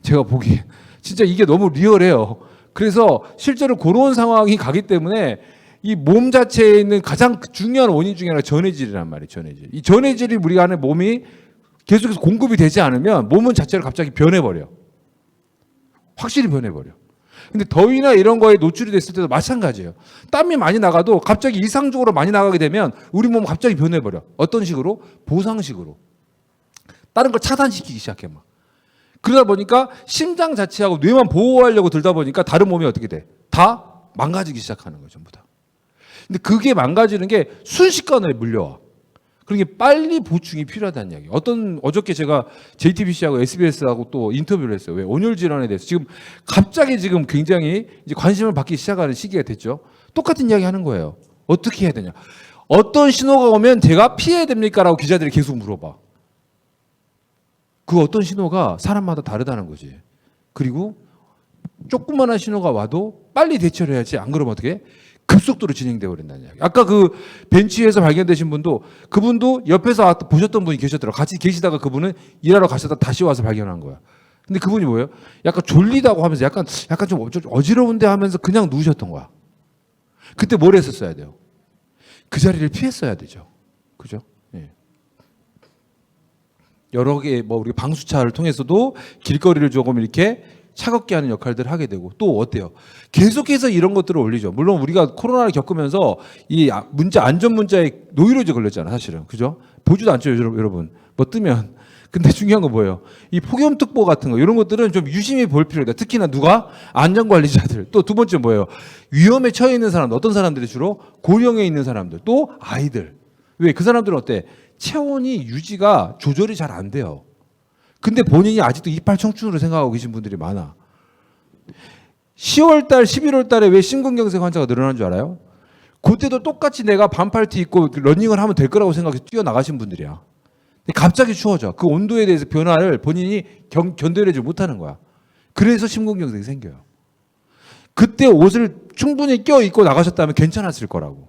제가 보기에 진짜 이게 너무 리얼해요. 그래서 실제로 그런 상황이 가기 때문에 이 몸 자체에 있는 가장 중요한 원인 중에 하나가 전해질이란 말이에요. 전해질. 이 전해질이 우리 안에 몸이 계속해서 공급이 되지 않으면 몸은 자체로 갑자기 변해버려. 확실히 변해버려. 근데 더위나 이런 거에 노출이 됐을 때도 마찬가지예요. 땀이 많이 나가도 갑자기 이상적으로 많이 나가게 되면 우리 몸은 갑자기 변해버려. 어떤 식으로? 보상식으로. 다른 걸 차단시키기 시작해 막. 그러다 보니까 심장 자체하고 뇌만 보호하려고 들다 보니까 다른 몸이 어떻게 돼? 다 망가지기 시작하는 거예요, 전부 다. 근데 그게 망가지는 게 순식간에 물려와. 그러니까 빨리 보충이 필요하다는 이야기. 어저께 제가 JTBC하고 SBS하고 또 인터뷰를 했어요. 왜? 온열 질환에 대해서 지금 갑자기 지금 굉장히 이제 관심을 받기 시작하는 시기가 됐죠. 똑같은 이야기 하는 거예요. 어떻게 해야 되냐? 어떤 신호가 오면 제가 피해야 됩니까라고 기자들이 계속 물어봐. 그 어떤 신호가 사람마다 다르다는 거지. 그리고 조그만한 신호가 와도 빨리 대처를 해야지. 안 그러면 어떻게? 급속도로 진행되어 버린다는 이야기. 아까 그 벤치에서 발견되신 분도 그분도 옆에서 보셨던 분이 계셨더라고요. 같이 계시다가 그분은 일하러 가시다 다시 와서 발견한 거야. 근데 그분이 뭐예요? 약간 졸리다고 하면서 약간 좀 어지러운데 하면서 그냥 누우셨던 거야. 그때 뭘 했었어야 돼요? 그 자리를 피했어야 되죠. 그죠? 예. 여러 개 우리 방수차를 통해서도 길거리를 조금 이렇게 차갑게 하는 역할들을 하게 되고 또 어때요? 계속해서 이런 것들을 올리죠. 물론 우리가 코로나를 겪으면서 이 안전 문자에 노이로제 걸렸잖아, 사실은. 그죠? 보지도 않죠, 여러분. 뭐 뜨면. 근데 중요한 건 뭐예요? 이 폭염특보 같은 거 이런 것들은 좀 유심히 볼 필요가 있다. 특히나 누가? 안전관리자들. 또 두 번째 뭐예요? 위험에 처해 있는 사람들. 어떤 사람들이 주로? 고령에 있는 사람들. 또 아이들. 왜? 그 사람들은 어때? 체온이 유지가 조절이 잘 안 돼요. 근데 본인이 아직도 이빨 청춘으로 생각하고 계신 분들이 많아. 10월달, 11월달에 왜 심근경색 환자가 늘어난 줄 알아요? 그때도 똑같이 내가 반팔티 입고 러닝을 하면 될 거라고 생각해서 뛰어나가신 분들이야. 근데 갑자기 추워져. 그 온도에 대해서 변화를 본인이 견뎌내지 못하는 거야. 그래서 심근경색이 생겨요. 그때 옷을 충분히 껴입고 나가셨다면 괜찮았을 거라고.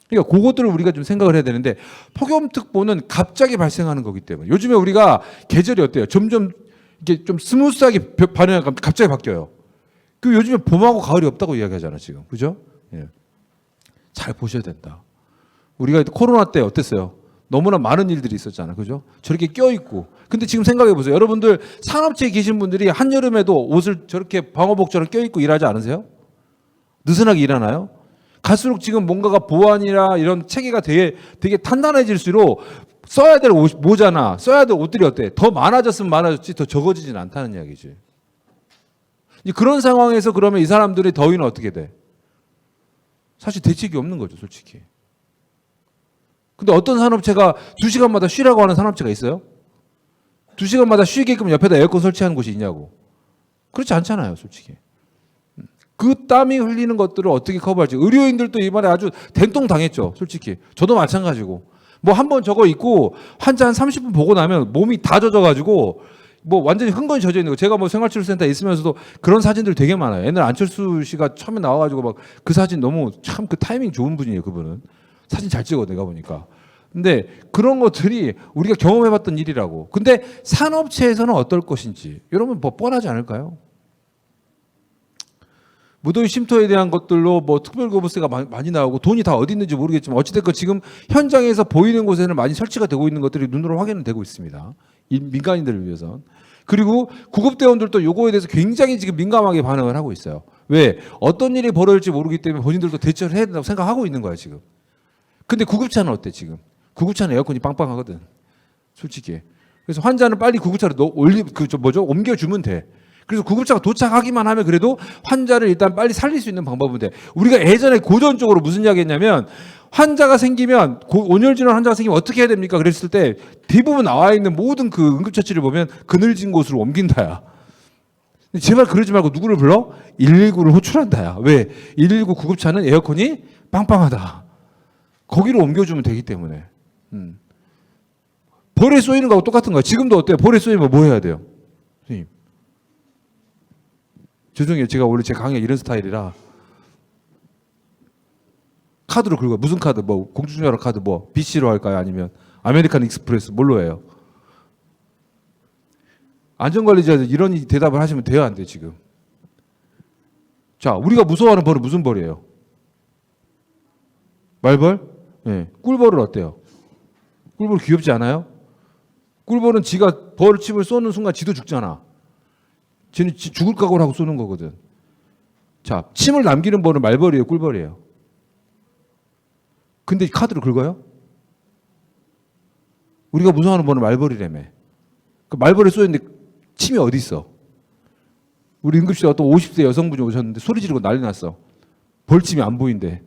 그러니까 그것들을 우리가 좀 생각을 해야 되는데 폭염특보는 갑자기 발생하는 거기 때문에 요즘에 우리가 계절이 어때요? 점점 이게 좀 스무스하게 반응하면 갑자기 바뀌어요. 그 요즘에 봄하고 가을이 없다고 이야기하잖아 지금, 그죠? 예. 잘 보셔야 된다. 우리가 코로나 때 어땠어요? 너무나 많은 일들이 있었잖아, 그죠? 저렇게 껴있고. 근데 지금 생각해 보세요. 여러분들 산업체에 계신 분들이 한여름에도 옷을 저렇게 방호복처럼 껴입고 일하지 않으세요? 느슨하게 일하나요? 갈수록 지금 뭔가가 보안이나 이런 체계가 되게 탄탄해질수록 써야 될 모자나 써야 될 옷들이 어때? 더 많아졌으면 많아졌지 더 적어지진 않다는 이야기지. 그런 상황에서 그러면 이 사람들의 더위는 어떻게 돼? 사실 대책이 없는 거죠, 솔직히. 근데 어떤 산업체가 2시간마다 쉬라고 하는 산업체가 있어요? 2시간마다 쉬게끔 옆에다 에어컨 설치하는 곳이 있냐고. 그렇지 않잖아요, 솔직히. 그 땀이 흘리는 것들을 어떻게 커버할지. 의료인들도 이번에 아주 된통당했죠. 솔직히. 저도 마찬가지고. 뭐 한번 저거 입고 환자 한 30분 보고 나면 몸이 다 젖어가지고 뭐 완전히 흥건히 젖어 있는 거. 제가 뭐 생활치료센터에 있으면서도 그런 사진들 되게 많아요. 옛날 안철수 씨가 처음에 나와가지고 막 그 사진 너무 참 그 타이밍 좋은 분이에요. 그분은. 사진 잘 찍어 내가 보니까. 근데 그런 것들이 우리가 경험해봤던 일이라고. 근데 산업체에서는 어떨 것인지. 여러분 뭐 뻔하지 않을까요? 무더위 쉼터에 대한 것들로 뭐 특별교부세가 많이 나오고 돈이 다 어디 있는지 모르겠지만 어찌됐건 지금 현장에서 보이는 곳에는 많이 설치가 되고 있는 것들이 눈으로 확인은 되고 있습니다. 민간인들을 위해서. 그리고 구급대원들도 요거에 대해서 굉장히 지금 민감하게 반응을 하고 있어요. 왜? 어떤 일이 벌어질지 모르기 때문에 본인들도 대처를 해야 된다고 생각하고 있는 거야 지금. 근데 구급차는 어때 지금? 구급차는 에어컨이 빵빵하거든. 솔직히. 그래서 환자는 빨리 구급차로 옮겨주면 돼. 그래서 구급차가 도착하기만 하면 그래도 환자를 일단 빨리 살릴 수 있는 방법은 돼. 우리가 예전에 고전적으로 무슨 이야기 했냐면 환자가 생기면 온열질환 환자가 생기면 어떻게 해야 됩니까? 그랬을 때 대부분 나와 있는 모든 그 응급처치를 보면 그늘진 곳으로 옮긴다야. 제발 그러지 말고 누구를 불러? 119를 호출한다야. 왜? 119 구급차는 에어컨이 빵빵하다. 거기로 옮겨주면 되기 때문에. 벌에 쏘이는 거하고 똑같은 거야. 지금도 어때요? 벌에 쏘이면 뭐 해야 돼요? 선생님. 죄송해요. 제가 원래 제 강의가 이런 스타일이라. 카드로 긁어요. 무슨 카드? 뭐 공중전화 카드 뭐 BC로 할까요? 아니면 아메리칸 익스프레스 뭘로 해요? 안전관리자들 이런 대답을 하시면 돼요, 안 돼요, 지금? 자, 우리가 무서워하는 벌은 무슨 벌이에요? 말벌? 네. 꿀벌은 어때요? 꿀벌 귀엽지 않아요? 꿀벌은 지가 벌침을 쏘는 순간 지도 죽잖아. 쟤는 죽을 각오를 하고 쏘는 거거든. 자, 침을 남기는 벌은 말벌이에요, 꿀벌이에요? 근데 카드로 긁어요? 우리가 무서워하는 벌은 말벌이라며. 그 말벌에 쏘였는데 침이 어디 있어? 우리 응급실에 어떤 50대 여성분이 오셨는데 소리 지르고 난리 났어. 벌침이 안 보인대.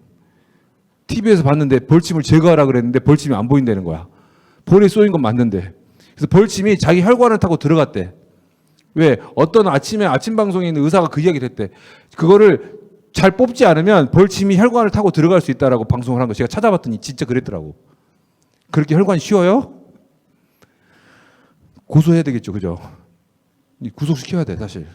TV에서 봤는데 벌침을 제거하라 그랬는데 벌침이 안 보인다는 거야. 벌에 쏘인 건 맞는데. 그래서 벌침이 자기 혈관을 타고 들어갔대. 왜? 어떤 아침에 아침 방송에 있는 의사가 그 이야기를 했대. 그거를 잘 뽑지 않으면 벌침이 혈관을 타고 들어갈 수 있다라고 방송을 한 거 제가 찾아봤더니 진짜 그랬더라고. 그렇게 혈관이 쉬워요? 고소해야 되겠죠, 그죠? 구속시켜야 돼, 사실.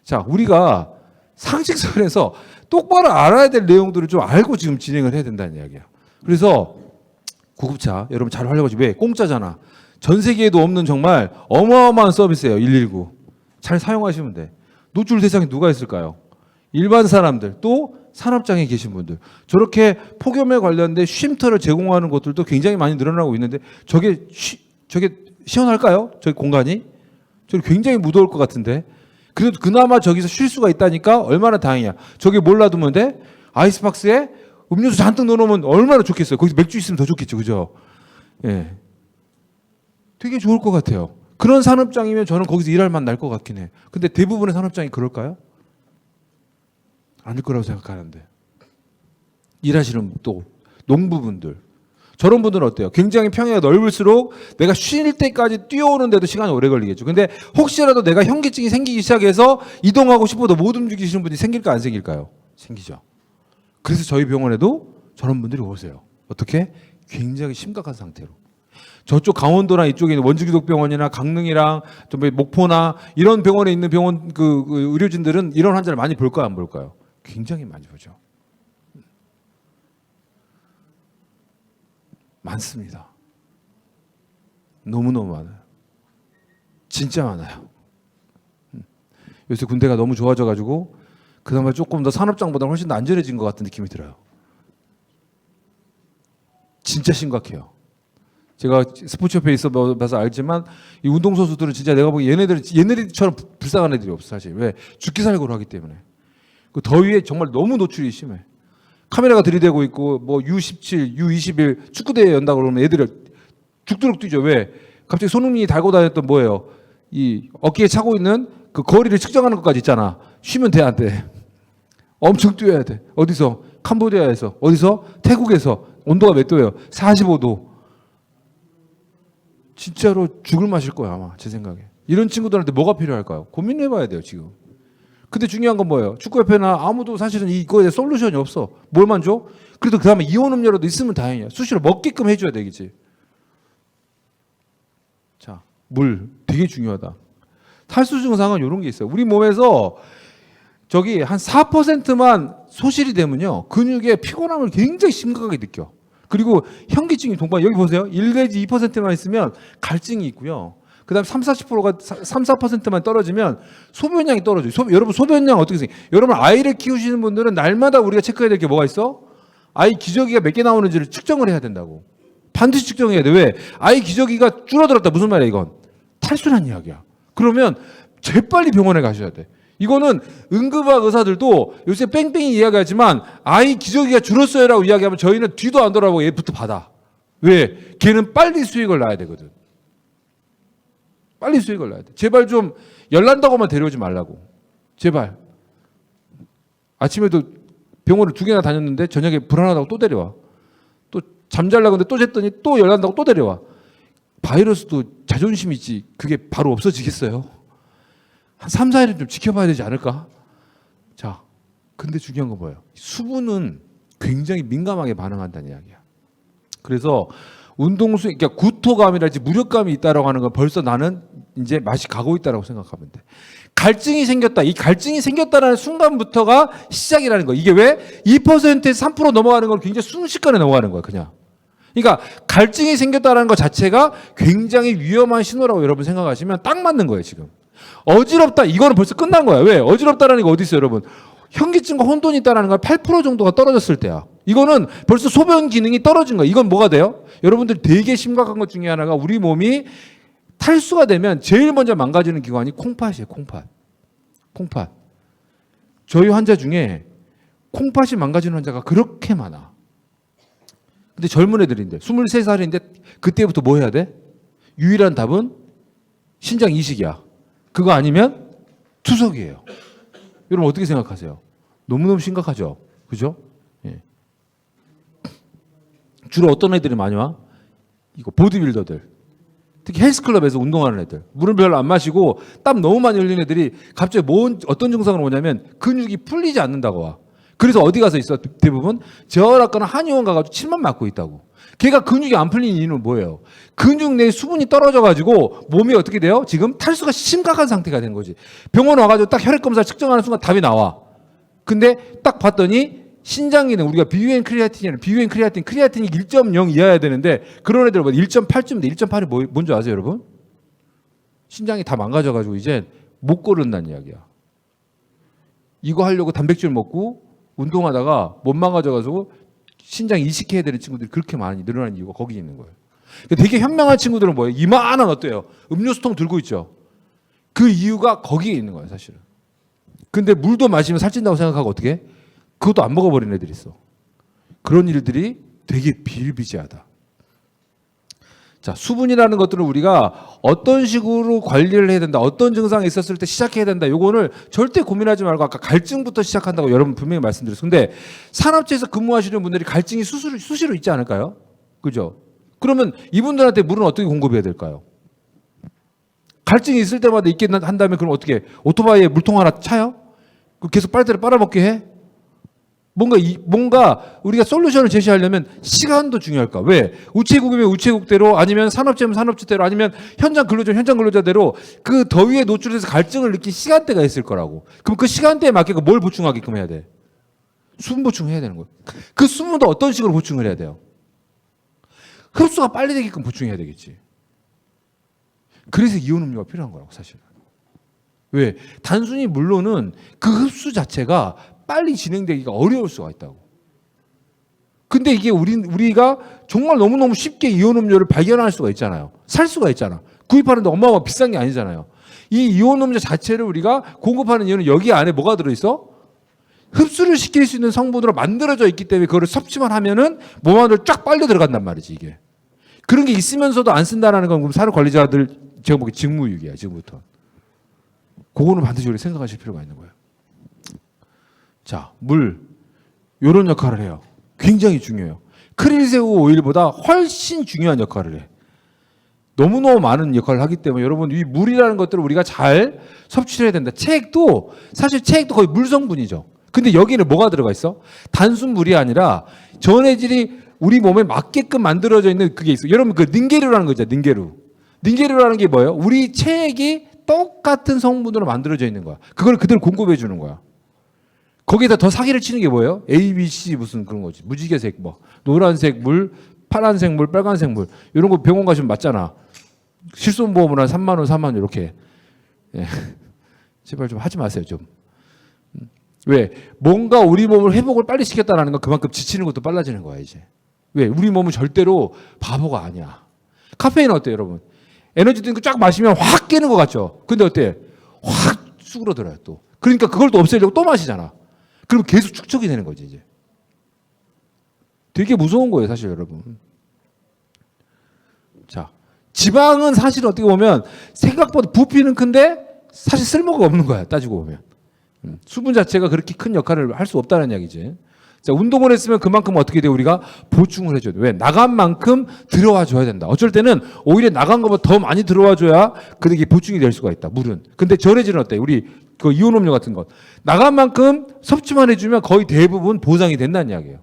자, 우리가 상식선에서 똑바로 알아야 될 내용들을 좀 알고 지금 진행을 해야 된다는 이야기야. 그래서 구급차 여러분 잘 활용하지. 왜? 공짜잖아. 전 세계에도 없는 정말 어마어마한 서비스예요. 119. 잘 사용하시면 돼. 노출 대상이 누가 있을까요? 일반 사람들, 또 산업장에 계신 분들. 저렇게 폭염에 관련된 쉼터를 제공하는 곳들도 굉장히 많이 늘어나고 있는데 저게 시원할까요? 저기 공간이? 저기 굉장히 무더울 것 같은데. 그래도 그나마 저기서 쉴 수가 있다니까 얼마나 다행이야. 저기 몰라두면 돼? 아이스박스에 음료수 잔뜩 넣어놓으면 얼마나 좋겠어요. 거기서 맥주 있으면 더 좋겠죠. 그죠? 예. 되게 좋을 것 같아요. 그런 산업장이면 저는 거기서 일할 맛 날 것 같긴 해. 근데 대부분의 산업장이 그럴까요? 아닐 거라고 생각하는데. 일하시는 또 농부분들. 저런 분들은 어때요? 굉장히 평야가 넓을수록 내가 쉴 때까지 뛰어오는데도 시간이 오래 걸리겠죠. 근데 혹시라도 내가 현기증이 생기기 시작해서 이동하고 싶어도 못 움직이시는 분이 생길까 안 생길까요? 생기죠. 그래서 저희 병원에도 저런 분들이 오세요. 어떻게? 굉장히 심각한 상태로. 저쪽 강원도나 이쪽에 있는 원주기독병원이나 강릉이랑 좀 목포나 이런 병원에 있는 병원 그 의료진들은 이런 환자를 많이 볼까요, 안 볼까요? 굉장히 많이 보죠. 많습니다. 너무너무 많아요. 진짜 많아요. 요새 군대가 너무 좋아져가지고 그나마 조금 더 산업장보다 훨씬 더 안전해진 것 같은 느낌이 들어요. 진짜 심각해요. 제가 스포츠협회에 있어 봐서 알지만 이 운동선수들은 진짜 내가 보기 얘네들처럼 불쌍한 애들이 없어 사실. 왜? 죽기 살고를 하기 때문에. 그 더위에 정말 너무 노출이 심해. 카메라가 들이대고 있고 뭐 U17, U21 축구대회 연다고 그러면 애들이 죽도록 뛰죠. 왜? 갑자기 손흥민이 달고 다녔던 뭐예요? 이 어깨에 차고 있는 그 거리를 측정하는 것까지 있잖아. 쉬면 돼, 안 돼? 엄청 뛰어야 돼. 어디서? 캄보디아에서. 어디서? 태국에서. 온도가 몇 도예요? 45도. 진짜로 죽을 맛일 거야 아마 제 생각에. 이런 친구들한테 뭐가 필요할까요? 고민해봐야 돼요 지금. 근데 중요한 건 뭐예요? 축구협회나 아무도 사실은 이거에 대해 솔루션이 없어. 뭘만 줘? 그래도 그 다음에 이온 음료라도 있으면 다행이야. 수시로 먹게끔 해줘야 되겠지. 자, 물 되게 중요하다. 탈수 증상은 이런 게 있어요. 우리 몸에서 저기 한 4%만 소실이 되면요 근육의 피곤함을 굉장히 심각하게 느껴. 그리고 현기증이 동반. 여기 보세요. 1 내지 2%만 있으면 갈증이 있고요. 그다음 3-4%가 3-4%만 떨어지면 소변량이 떨어져요. 여러분 소변량 어떻게 생각해요? 여러분 아이를 키우시는 분들은 날마다 우리가 체크해야 될 게 뭐가 있어? 아이 기저귀가 몇 개 나오는지를 측정을 해야 된다고. 반드시 측정해야 돼. 왜? 아이 기저귀가 줄어들었다. 무슨 말이야 이건? 탈수란 이야기야. 그러면 재빨리 병원에 가셔야 돼. 이거는 응급학 의사들도 요새 뺑뺑이 이야기하지만 아이 기저귀가 줄었어요라고 이야기하면 저희는 뒤도 안 돌아보고 얘부터 받아. 왜? 걔는 빨리 수익을 낳아야 되거든. 빨리 수익을 낳아야 돼. 제발 좀 열난다고만 데려오지 말라고. 제발. 아침에도 병원을 2개나 다녔는데 저녁에 불안하다고 또 데려와. 잠잘라고 근데 또 쟀더니 또 열난다고 또 데려와. 바이러스도 자존심 있지. 그게 바로 없어지겠어요? 한 3, 4일은 좀 지켜봐야 되지 않을까? 자, 근데 중요한 건 뭐예요? 수분은 굉장히 민감하게 반응한다는 이야기야. 그래서 운동수, 그러니까 구토감이랄지 무력감이 있다라고 하는 건 벌써 나는 이제 맛이 가고 있다라고 생각하면 돼. 갈증이 생겼다. 이 갈증이 생겼다라는 순간부터가 시작이라는 거. 이게 왜? 2%에서 3% 넘어가는 건 굉장히 순식간에 넘어가는 거야, 그냥. 그러니까 갈증이 생겼다라는 것 자체가 굉장히 위험한 신호라고 여러분 생각하시면 딱 맞는 거예요, 지금. 어지럽다. 이거는 벌써 끝난 거야. 왜? 어지럽다라는 게 어디 있어요, 여러분? 현기증과 혼돈이 있다라는 건 8% 정도가 떨어졌을 때야. 이거는 벌써 소변 기능이 떨어진 거야. 이건 뭐가 돼요? 여러분들 되게 심각한 것 중에 하나가 우리 몸이 탈수가 되면 제일 먼저 망가지는 기관이 콩팥이에요. 콩팥. 저희 환자 중에 콩팥이 망가지는 환자가 그렇게 많아. 근데 젊은 애들인데 23살인데 그때부터 뭐 해야 돼? 유일한 답은 신장 이식이야. 그거 아니면 투석이에요. 여러분 어떻게 생각하세요? 너무너무 심각하죠? 그죠? 예. 주로 어떤 애들이 많이 와? 이거 보디빌더들. 특히 헬스클럽에서 운동하는 애들. 물을 별로 안 마시고 땀 너무 많이 흘리는 애들이 갑자기 어떤 증상으로 오냐면 근육이 풀리지 않는다고 와. 그래서 어디 가서 있어? 대부분 재활학과나 한의원 가가지고 침만 맞고 있다고. 걔가 근육이 안 풀리는 이유는 뭐예요? 근육 내에 수분이 떨어져가지고 몸이 어떻게 돼요? 지금 탈수가 심각한 상태가 된 거지. 병원 와가지고 딱 혈액검사 측정하는 순간 답이 나와. 근데 딱 봤더니 신장 기능, 우리가 비유엔 크리아틴이 1.0 이하여야 되는데 그런 애들 1.8쯤 돼. 1.8이 뭔지 아세요, 여러분? 신장이 다 망가져가지고 이제 못 걸은다는 이야기야. 이거 하려고 단백질 먹고 운동하다가 못 망가져가지고 신장 이식해야 되는 친구들이 그렇게 많이 늘어나는 이유가 거기 있는 거예요. 되게 현명한 친구들은 뭐예요? 이만한 어때요? 음료수통 들고 있죠. 그 이유가 거기에 있는 거예요, 사실은. 근데 물도 마시면 살찐다고 생각하고 어떻게 해? 그것도 안 먹어버린 애들이 있어. 그런 일들이 되게 비일비재하다. 자, 수분이라는 것들은 우리가 어떤 식으로 관리를 해야 된다, 어떤 증상이 있었을 때 시작해야 된다, 요거는 절대 고민하지 말고 아까 갈증부터 시작한다고 여러분 분명히 말씀드렸어요. 근데 산업체에서 근무하시는 분들이 갈증이 수시로 있지 않을까요? 그죠? 그러면 이분들한테 물은 어떻게 공급해야 될까요? 갈증이 있을 때마다 있게 한다면 그럼 어떻게 오토바이에 물통 하나 차요? 계속 빨대를 빨아먹게 해? 뭔가 우리가 솔루션을 제시하려면 시간도 중요할까? 왜? 우체국이면 우체국대로 아니면 산업체면 산업체대로 아니면 현장 근로자면 현장 근로자대로 그 더위에 노출해서 갈증을 느낀 시간대가 있을 거라고. 그럼 그 시간대에 맞게 뭘 보충하게끔 해야 돼? 수분 보충해야 되는 거예요. 그 수분도 어떤 식으로 보충을 해야 돼요? 흡수가 빨리 되게끔 보충해야 되겠지. 그래서 이온 음료가 필요한 거라고 사실은. 왜? 단순히 물로는 그 흡수 자체가 빨리 진행되기가 어려울 수가 있다고. 근데 이게 우리가 정말 너무너무 쉽게 이온 음료를 발견할 수가 있잖아요. 살 수가 있잖아. 구입하는데 어마어마하게 비싼 게 아니잖아요. 이 이온 음료 자체를 우리가 공급하는 이유는 여기 안에 뭐가 들어있어? 흡수를 시킬 수 있는 성분으로 만들어져 있기 때문에 그거를 섭취만 하면은 몸 안으로 쫙 빨려 들어간단 말이지, 이게. 그런 게 있으면서도 안 쓴다는 건 그럼 산업관리자들 제가 보기엔 직무유기야, 지금부터. 그거는 반드시 우리 생각하실 필요가 있는 거예요. 자, 물. 요런 역할을 해요. 굉장히 중요해요. 크릴새우 오일보다 훨씬 중요한 역할을 해. 너무너무 많은 역할을 하기 때문에 여러분 이 물이라는 것들을 우리가 잘 섭취를 해야 된다. 사실 체액도 거의 물 성분이죠. 근데 여기는 뭐가 들어가 있어? 단순 물이 아니라 전해질이 우리 몸에 맞게끔 만들어져 있는 그게 있어. 여러분 그 닌게루라는 거 있죠. 닌게루라는 게 뭐예요? 우리 체액이 똑같은 성분으로 만들어져 있는 거야. 그걸 그대로 공급해 주는 거야. 거기에다 더 사기를 치는 게 뭐예요? A, B, C 무슨 그런 거지. 무지개색 뭐 노란색 물, 파란색 물, 빨간색 물 이런 거 병원 가시면 맞잖아. 실손보험으로 한 3만 원, 4만 원 이렇게. 예. 제발 좀 하지 마세요 좀. 왜? 뭔가 우리 몸을 회복을 빨리 시켰다는 건 그만큼 지치는 것도 빨라지는 거야 이제. 왜? 우리 몸은 절대로 바보가 아니야. 카페인 어때요 여러분? 에너지 드링크 쫙 마시면 확 깨는 것 같죠? 근데 어때? 확 수그러들어요 또. 그러니까 그걸 또 없애려고 또 마시잖아. 그럼 계속 축적이 되는 거지 이제. 되게 무서운 거예요 사실 여러분. 자, 지방은 사실 어떻게 보면 생각보다 부피는 큰데 사실 쓸모가 없는 거야 따지고 보면. 수분 자체가 그렇게 큰 역할을 할 수 없다는 이야기지. 자, 운동을 했으면 그만큼 어떻게 돼요? 우리가 보충을 해줘야 돼. 왜? 나간 만큼 들어와 줘야 된다. 어쩔 때는 오히려 나간 것보다 더 많이 들어와 줘야 그게 보충이 될 수가 있다. 물은. 근데 전해질은 어때? 우리 그 이온 음료 같은 것. 나간 만큼 섭취만 해주면 거의 대부분 보상이 된다는 이야기예요.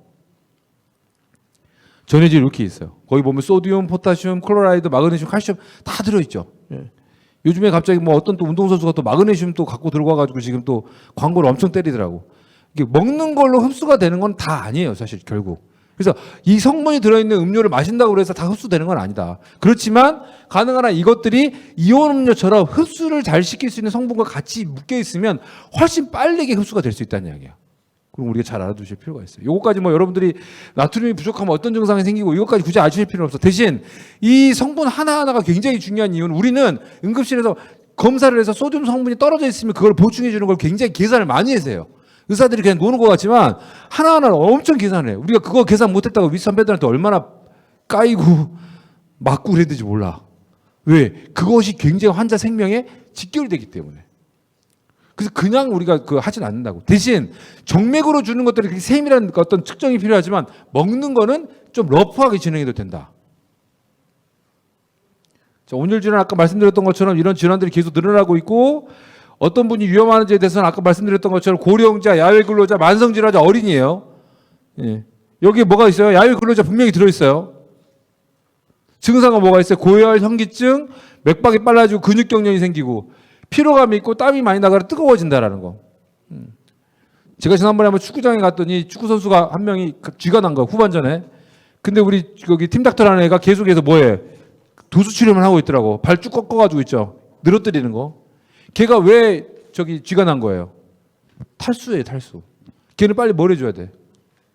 전해질 이렇게 있어요. 거기 보면 소디움, 포타슘, 클로라이드, 마그네슘, 칼슘 다 들어있죠. 예. 요즘에 갑자기 뭐 어떤 또 운동선수가 또 마그네슘 또 갖고 들어가가지고 지금 또 광고를 엄청 때리더라고. 이게 먹는 걸로 흡수가 되는 건 다 아니에요, 사실 결국. 그래서 이 성분이 들어있는 음료를 마신다고 해서 다 흡수되는 건 아니다. 그렇지만 가능한 한 이것들이 이온 음료처럼 흡수를 잘 시킬 수 있는 성분과 같이 묶여 있으면 훨씬 빠르게 흡수가 될 수 있다는 이야기야. 그럼 우리가 잘 알아두실 필요가 있어요. 요거까지 뭐 여러분들이 나트륨이 부족하면 어떤 증상이 생기고 이것까지 굳이 아실 필요는 없어. 대신 이 성분 하나하나가 굉장히 중요한 이유는 우리는 응급실에서 검사를 해서 소듐 성분이 떨어져 있으면 그걸 보충해 주는 걸 굉장히 계산을 많이 해서요. 의사들이 그냥 노는 것 같지만 하나하나를 엄청 계산을 해요. 우리가 그거 계산 못했다고 윗 선배들한테 얼마나 까이고 맞고 그랬는지 몰라. 왜? 그것이 굉장히 환자 생명에 직결되기 때문에. 그래서 그냥 우리가 그 하진 않는다고. 대신 정맥으로 주는 것들이 그렇게 세밀한 어떤 측정이 필요하지만 먹는 거는 좀 러프하게 진행해도 된다. 자, 온열 질환 아까 말씀드렸던 것처럼 이런 질환들이 계속 늘어나고 있고 어떤 분이 위험한지에 대해서는 아까 말씀드렸던 것처럼 고령자, 야외 근로자, 만성 질환자, 어린이에요. 예. 여기에 뭐가 있어요? 야외 근로자 분명히 들어있어요. 증상은 뭐가 있어요? 고열, 현기증, 맥박이 빨라지고 근육경련이 생기고 피로감이 있고 땀이 많이 나가서 뜨거워진다라는 거. 제가 지난번에 한번 축구장에 갔더니 축구 선수가 한 명이 쥐가 난 거야, 후반전에. 근데 우리 여기 팀닥터라는 애가 계속해서 뭐해? 도수 치료만 하고 있더라고. 발 쭉 꺾어가지고 있죠. 늘어뜨리는 거. 걔가 왜 저기 쥐가 난 거예요? 탈수예요, 탈수. 걔는 빨리 뭘 해줘야 돼?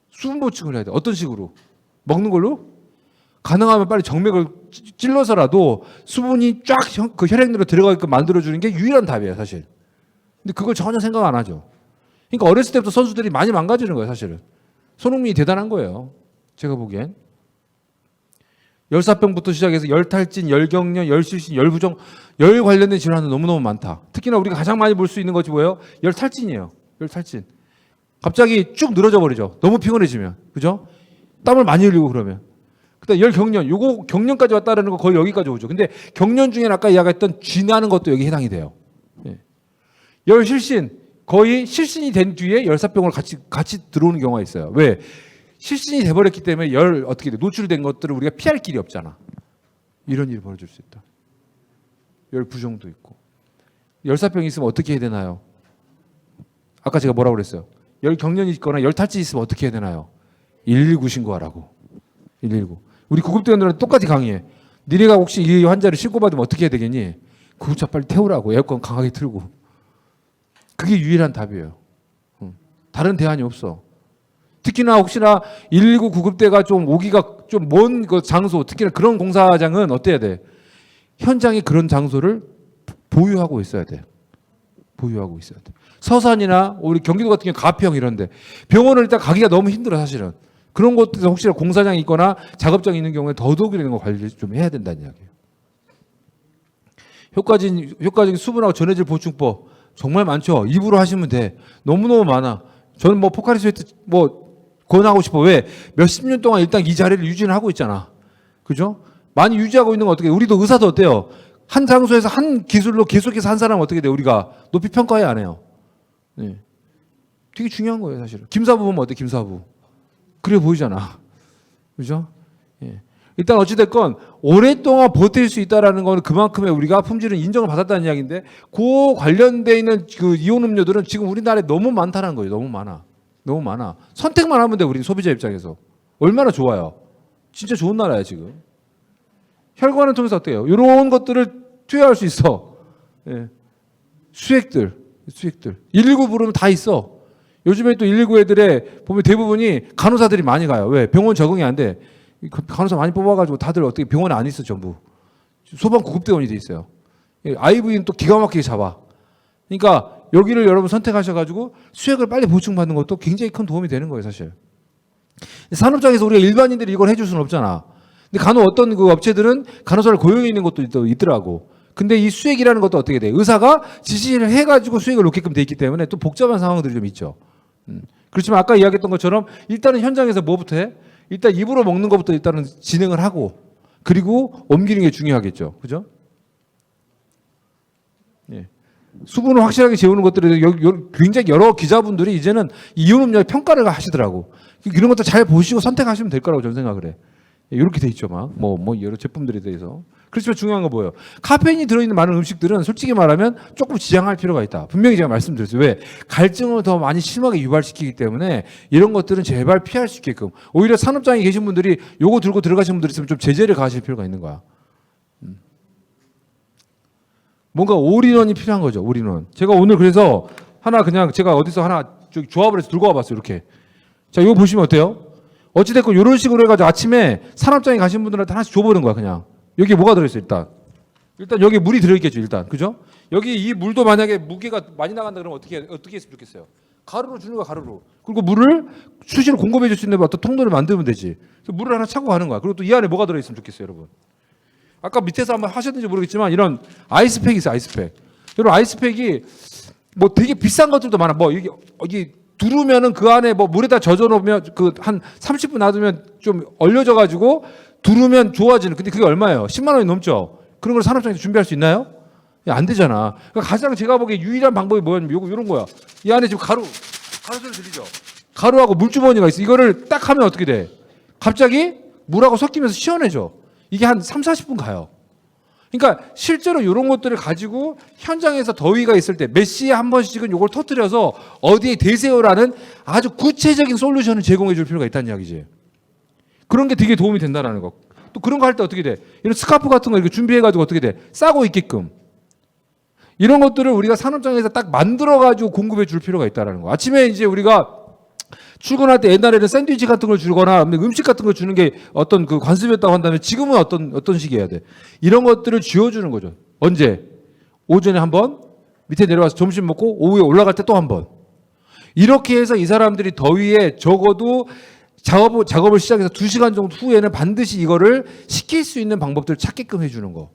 수분 보충을 해야 돼. 어떤 식으로? 먹는 걸로? 가능하면 빨리 정맥을 찔러서라도 수분이 쫙 그 혈액으로 들어가게끔 만들어주는 게 유일한 답이에요, 사실. 근데 그걸 전혀 생각 안 하죠. 그러니까 어렸을 때부터 선수들이 많이 망가지는 거예요, 사실은. 손흥민이 대단한 거예요. 제가 보기엔. 열사병부터 시작해서 열탈진, 열경련, 열실신, 열부종, 열 관련된 질환은 너무너무 많다. 특히나 우리가 가장 많이 볼 수 있는 것이 뭐예요? 열탈진이에요. 열탈진. 갑자기 쭉 늘어져 버리죠. 너무 피곤해지면. 그죠? 땀을 많이 흘리고 그러면. 그다음 열경련. 요거 경련까지 왔다라는 거 거의 여기까지 오죠. 근데 경련 중에 아까 이야기했던 쥐 나는 것도 여기 해당이 돼요. 예. 열실신. 거의 실신이 된 뒤에 열사병을 같이 들어오는 경우가 있어요. 왜? 실신이 돼버렸기 때문에 어떻게 돼? 노출된 것들을 우리가 피할 길이 없잖아. 이런 일이 벌어질 수 있다. 열부종도 있고. 열사병이 있으면 어떻게 해야 되나요? 아까 제가 뭐라고 그랬어요? 열경련이 있거나 열탈진이 있으면 어떻게 해야 되나요? 119 신고하라고. 119. 우리 구급대원들은 똑같이 강의해. 니네가 혹시 이 환자를 신고받으면 어떻게 해야 되겠니? 구급차 빨리 태우라고. 에어컨 강하게 틀고. 그게 유일한 답이에요. 다른 대안이 없어. 특히나 혹시나 119 구급대가 좀 오기가 좀 먼 그 장소, 특히나 그런 공사장은 어때야 돼? 현장에 그런 장소를 보유하고 있어야 돼. 보유하고 있어야 돼. 서산이나 우리 경기도 같은 경우 가평 이런데 병원을 일단 가기가 너무 힘들어 사실은. 그런 곳에서 혹시나 공사장이 있거나 작업장이 있는 경우에 더더욱이 되는 거 관리 좀 해야 된다는 이야기예요. 효과적인 수분하고 전해질 보충법 정말 많죠. 입으로 하시면 돼. 너무너무 많아. 저는 뭐 포카리 스웨트 뭐 권하고 싶어. 왜? 몇십 년 동안 일단 이 자리를 유지를 하고 있잖아. 그죠? 많이 유지하고 있는 건 어떻게 돼? 우리도 의사도 어때요? 한 장소에서 한 기술로 계속해서 한 사람은 어떻게 돼? 우리가 높이 평가해 안 해요. 네. 되게 중요한 거예요, 사실은. 김사부 보면 어때? 김사부. 그래 보이잖아. 그죠? 예. 일단 어찌됐건 오랫동안 버틸 수 있다라는 건 그만큼의 우리가 품질은 인정을 받았다는 이야기인데 그 관련돼 있는 그 이온 음료들은 지금 우리나라에 너무 많다는 거예요. 너무 많아. 너무 많아. 선택만 하면 돼, 우리 소비자 입장에서. 얼마나 좋아요. 진짜 좋은 나라야, 지금. 혈관을 통해서 어때요? 이런 것들을 투여할 수 있어. 예. 수액들. 119 부르면 다 있어. 요즘에 또 119 애들에 보면 대부분이 간호사들이 많이 가요. 왜? 병원 적응이 안 돼. 간호사 많이 뽑아가지고 다들 어떻게 병원에 안 있어, 전부. 소방 구급대원이 돼 있어요. IV는 또 기가 막히게 잡아. 그러니까 여기를 여러분 선택하셔가지고 수액을 빨리 보충받는 것도 굉장히 큰 도움이 되는 거예요, 사실. 산업장에서 우리가 일반인들이 이걸 해줄 수는 없잖아. 근데 간혹 어떤 그 업체들은 간호사를 고용해 있는 것도 있더라고. 근데 이 수액이라는 것도 어떻게 돼? 의사가 지시를 해가지고 수액을 놓게끔 돼 있기 때문에 또 복잡한 상황들이 좀 있죠. 그렇지만 아까 이야기했던 것처럼 일단은 현장에서 뭐부터 해? 일단 입으로 먹는 것부터 일단은 진행을 하고 그리고 옮기는 게 중요하겠죠. 그죠? 예. 수분을 확실하게 재우는 것들에 굉장히 여러 기자분들이 이제는 이온 음료의 평가를 하시더라고. 이런 것도 잘 보시고 선택하시면 될 거라고 저는 생각을 해. 이렇게 돼 있죠, 뭐 여러 제품들에 대해서. 그렇지만 중요한 건 뭐예요? 카페인이 들어있는 많은 음식들은 솔직히 말하면 조금 지양할 필요가 있다. 분명히 제가 말씀드렸어요. 왜? 갈증을 더 많이 심하게 유발시키기 때문에 이런 것들은 제발 피할 수 있게끔. 오히려 산업장에 계신 분들이 요거 들고 들어가신 분들이 있으면 좀 제재를 가하실 필요가 있는 거야. 뭔가 올인원이 필요한 거죠. 올인원. 제가 오늘 그래서 하나 그냥 제가 어디서 하나 조합을 해서 들고 와봤어요. 이렇게. 자, 이거 보시면 어때요? 어찌됐건 이런 식으로 해가지고 아침에 산업장에 가신 분들한테 하나씩 줘보는 거야. 그냥. 여기 뭐가 들어있어요? 일단 여기 물이 들어있겠죠. 일단. 그죠? 여기 이 물도 만약에 무게가 많이 나간다 그러면 어떻게 했으면 좋겠어요? 가루로 주는 거야. 가루로. 그리고 물을 수시로 공급해 줄 수 있는 어떤 통로를 만들면 되지. 그래서 물을 하나 차고 가는 거야. 그리고 또 이 안에 뭐가 들어있으면 좋겠어요. 여러분. 아까 밑에서 한번 하셨는지 모르겠지만 이런 아이스팩이 있어요. 아이스팩. 여러분 아이스팩이 뭐 되게 비싼 것들도 많아. 뭐 여기 두르면은 그 안에 뭐 물에다 젖어 놓으면 그 한 30분 놔두면 좀 얼려져 가지고 두르면 좋아지는. 근데 그게 얼마예요? 10만 원이 넘죠. 그런 걸 산업장에서 준비할 수 있나요? 안 되잖아. 그러니까 가장 제가 보기에 유일한 방법이 뭐냐면 이런 거야. 이 안에 지금 가루 소리 들리죠? 가루하고 물주머니가 있어. 이거를 딱 하면 어떻게 돼? 갑자기 물하고 섞이면서 시원해져. 이게 한 3, 40분 가요. 그러니까 실제로 이런 것들을 가지고 현장에서 더위가 있을 때 몇 시에 한 번씩은 이걸 터뜨려서 어디에 대세요라는 아주 구체적인 솔루션을 제공해 줄 필요가 있다는 이야기지. 그런 게 되게 도움이 된다는 거. 또 그런 거 할 때 어떻게 돼? 이런 스카프 같은 거 이렇게 준비해 가지고 어떻게 돼? 싸고 있게끔. 이런 것들을 우리가 산업장에서 딱 만들어 가지고 공급해 줄 필요가 있다는 거. 아침에 이제 우리가 출근할 때 옛날에는 샌드위치 같은 걸 주거나 음식 같은 걸 주는 게 어떤 그 관습이었다고 한다면 지금은 어떤 식이 해야 돼? 이런 것들을 쥐어주는 거죠. 언제? 오전에 한 번, 밑에 내려와서 점심 먹고 오후에 올라갈 때 또 한 번. 이렇게 해서 이 사람들이 더위에 적어도 작업을 시작해서 2시간 정도 후에는 반드시 이거를 시킬 수 있는 방법들을 찾게끔 해주는 거.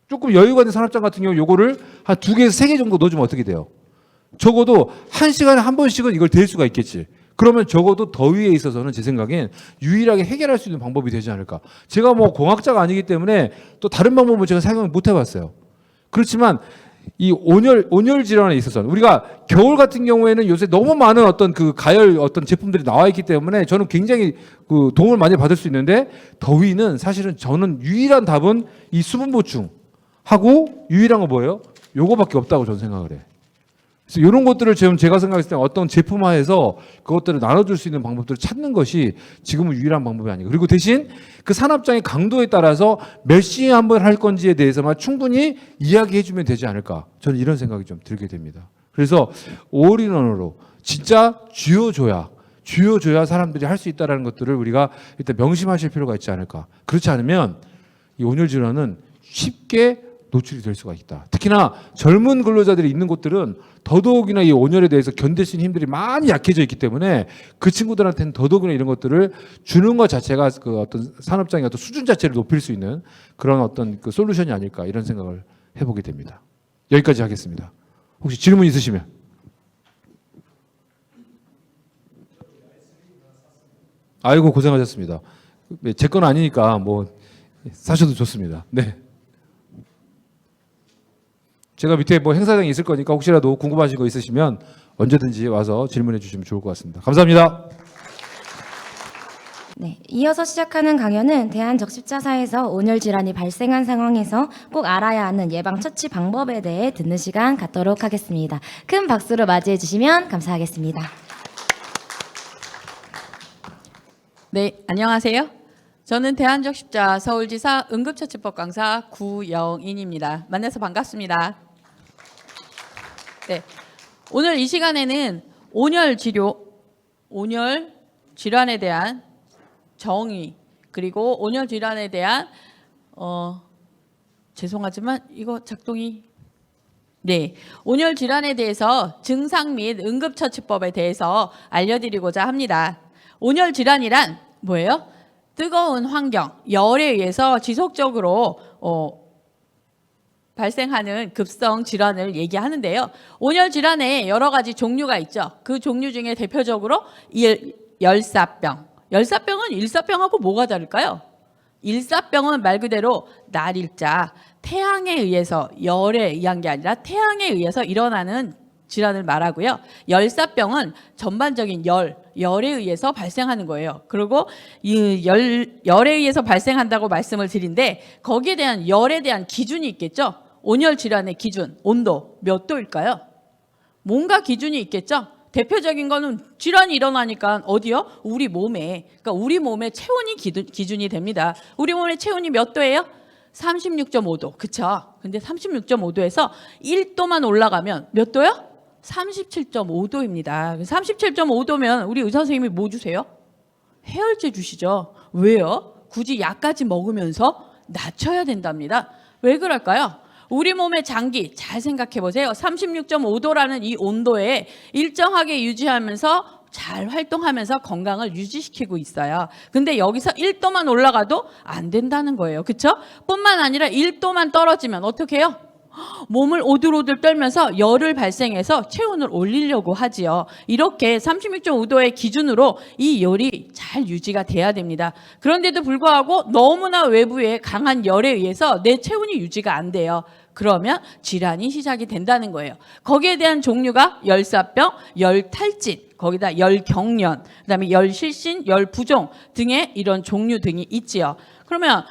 조금 여유가 있는 산업장 같은 경우 요거를 한 2개에서 3개 정도 넣어주면 어떻게 돼요? 적어도 1시간에 한 번씩은 이걸 댈 수가 있겠지. 그러면 적어도 더위에 있어서는 제 생각엔 유일하게 해결할 수 있는 방법이 되지 않을까. 제가 뭐 공학자가 아니기 때문에 또 다른 방법은 제가 사용을 못 해봤어요. 그렇지만 이 온열 질환에 있어서는 우리가 겨울 같은 경우에는 요새 너무 많은 어떤 그 가열 어떤 제품들이 나와 있기 때문에 저는 굉장히 그 도움을 많이 받을 수 있는데 더위는 사실은 저는 유일한 답은 이 수분 보충하고 유일한 건 뭐예요? 요거밖에 없다고 저는 생각을 해. 그래서 이런 것들을 지금 제가 생각했을 때 어떤 제품화해서 그것들을 나눠줄 수 있는 방법들을 찾는 것이 지금은 유일한 방법이 아니고 그리고 대신 그 산업장의 강도에 따라서 몇 시에 한 번 할 건지에 대해서만 충분히 이야기해주면 되지 않을까 저는 이런 생각이 좀 들게 됩니다. 그래서 올인원으로 진짜 쥐어줘야 사람들이 할 수 있다는 것들을 우리가 일단 명심하실 필요가 있지 않을까. 그렇지 않으면 이 온열 질환은 쉽게 노출이 될 수가 있다. 특히나 젊은 근로자들이 있는 곳들은 더더욱이나 이 온열에 대해서 견딜 수 있는 힘들이 많이 약해져 있기 때문에 그 친구들한테는 더더욱이나 이런 것들을 주는 것 자체가 그 어떤 산업장의 어떤 수준 자체를 높일 수 있는 그런 어떤 그 솔루션이 아닐까 이런 생각을 해보게 됩니다. 여기까지 하겠습니다. 혹시 질문 있으시면. 아이고 고생하셨습니다. 제 건 아니니까 뭐 사셔도 좋습니다. 네. 제가 밑에 뭐 행사장이 있을 거니까 혹시라도 궁금하신 거 있으시면 언제든지 와서 질문해 주시면 좋을 것 같습니다. 감사합니다. 네, 이어서 시작하는 강연은 대한적십자사에서 온열 질환이 발생한 상황에서 꼭 알아야 하는 예방 처치 방법에 대해 듣는 시간 갖도록 하겠습니다. 큰 박수로 맞이해 주시면 감사하겠습니다. 네, 안녕하세요. 저는 대한적십자 서울지사 응급처치법 강사 구영인입니다. 만나서 반갑습니다. 네, 오늘 이 시간에는 온열 질환에 대한 정의 그리고 온열 질환에 대한 죄송하지만 이거 작동이 네, 온열 질환에 대해서 증상 및 응급처치법에 대해서 알려드리고자 합니다. 온열 질환이란 뭐예요? 뜨거운 환경, 열에 의해서 지속적으로 발생하는 급성 질환을 얘기하는데요. 온열 질환에 여러 가지 종류가 있죠. 그 종류 중에 대표적으로 열사병. 열사병은 일사병하고 뭐가 다를까요? 일사병은 말 그대로 날일자, 태양에 의해서, 열에 의한 게 아니라 태양에 의해서 일어나는 질환을 말하고요. 열사병은 전반적인 열에 의해서 발생하는 거예요. 그리고 이 열에 의해서 발생한다고 말씀을 드린데 거기에 대한 열에 대한 기준이 있겠죠. 온열 질환의 기준, 온도 몇 도일까요? 뭔가 기준이 있겠죠. 대표적인 거는 질환이 일어나니까 어디요? 우리 몸에, 그러니까 우리 몸의 체온이 기준이 됩니다. 우리 몸의 체온이 몇 도예요? 36.5도. 그쵸? 근데 36.5도에서 1도만 올라가면 몇 도요? 37.5도입니다. 37.5도면 우리 의사 선생님이 뭐 주세요? 해열제 주시죠. 왜요? 굳이 약까지 먹으면서 낮춰야 된답니다. 왜 그럴까요? 우리 몸의 장기 잘 생각해 보세요. 36.5도라는 이 온도에 일정하게 유지하면서 잘 활동하면서 건강을 유지시키고 있어요. 근데 여기서 1도만 올라가도 안 된다는 거예요. 그렇죠? 뿐만 아니라 1도만 떨어지면 어떻게 해요? 몸을 오들오들 떨면서 열을 발생해서 체온을 올리려고 하지요. 이렇게 36.5도의 기준으로 이 열이 잘 유지가 돼야 됩니다. 그런데도 불구하고 너무나 외부의 강한 열에 의해서 내 체온이 유지가 안 돼요. 그러면 질환이 시작이 된다는 거예요. 거기에 대한 종류가 열사병, 열탈진, 거기다 열경련, 그다음에 열실신, 열부종 등의 이런 종류 등이 있지요. 그러면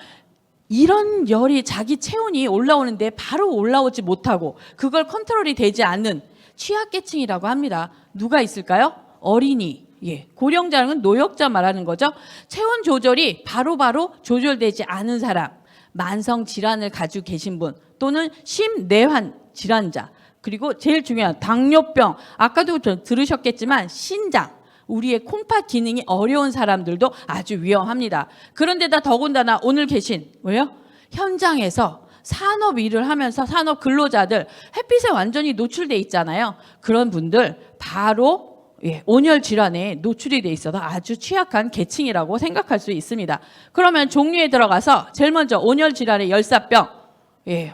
이런 열이 자기 체온이 올라오는데 바로 올라오지 못하고 그걸 컨트롤이 되지 않는 취약계층이라고 합니다. 누가 있을까요? 어린이, 고령자는 노약자 말하는 거죠. 체온 조절이 바로바로 조절되지 않은 사람, 만성 질환을 가지고 계신 분 또는 심내환 질환자, 그리고 제일 중요한 당뇨병, 아까도 들으셨겠지만 신장, 우리의 콩팥 기능이 어려운 사람들도 아주 위험합니다. 그런데다 더군다나 오늘 계신 왜요? 현장에서 산업 일을 하면서 산업 근로자들 햇빛에 완전히 노출돼 있잖아요. 그런 분들 바로 온열 질환에 노출이 돼 있어서 아주 취약한 계층이라고 생각할 수 있습니다. 그러면 종류에 들어가서 제일 먼저 온열 질환의 열사병.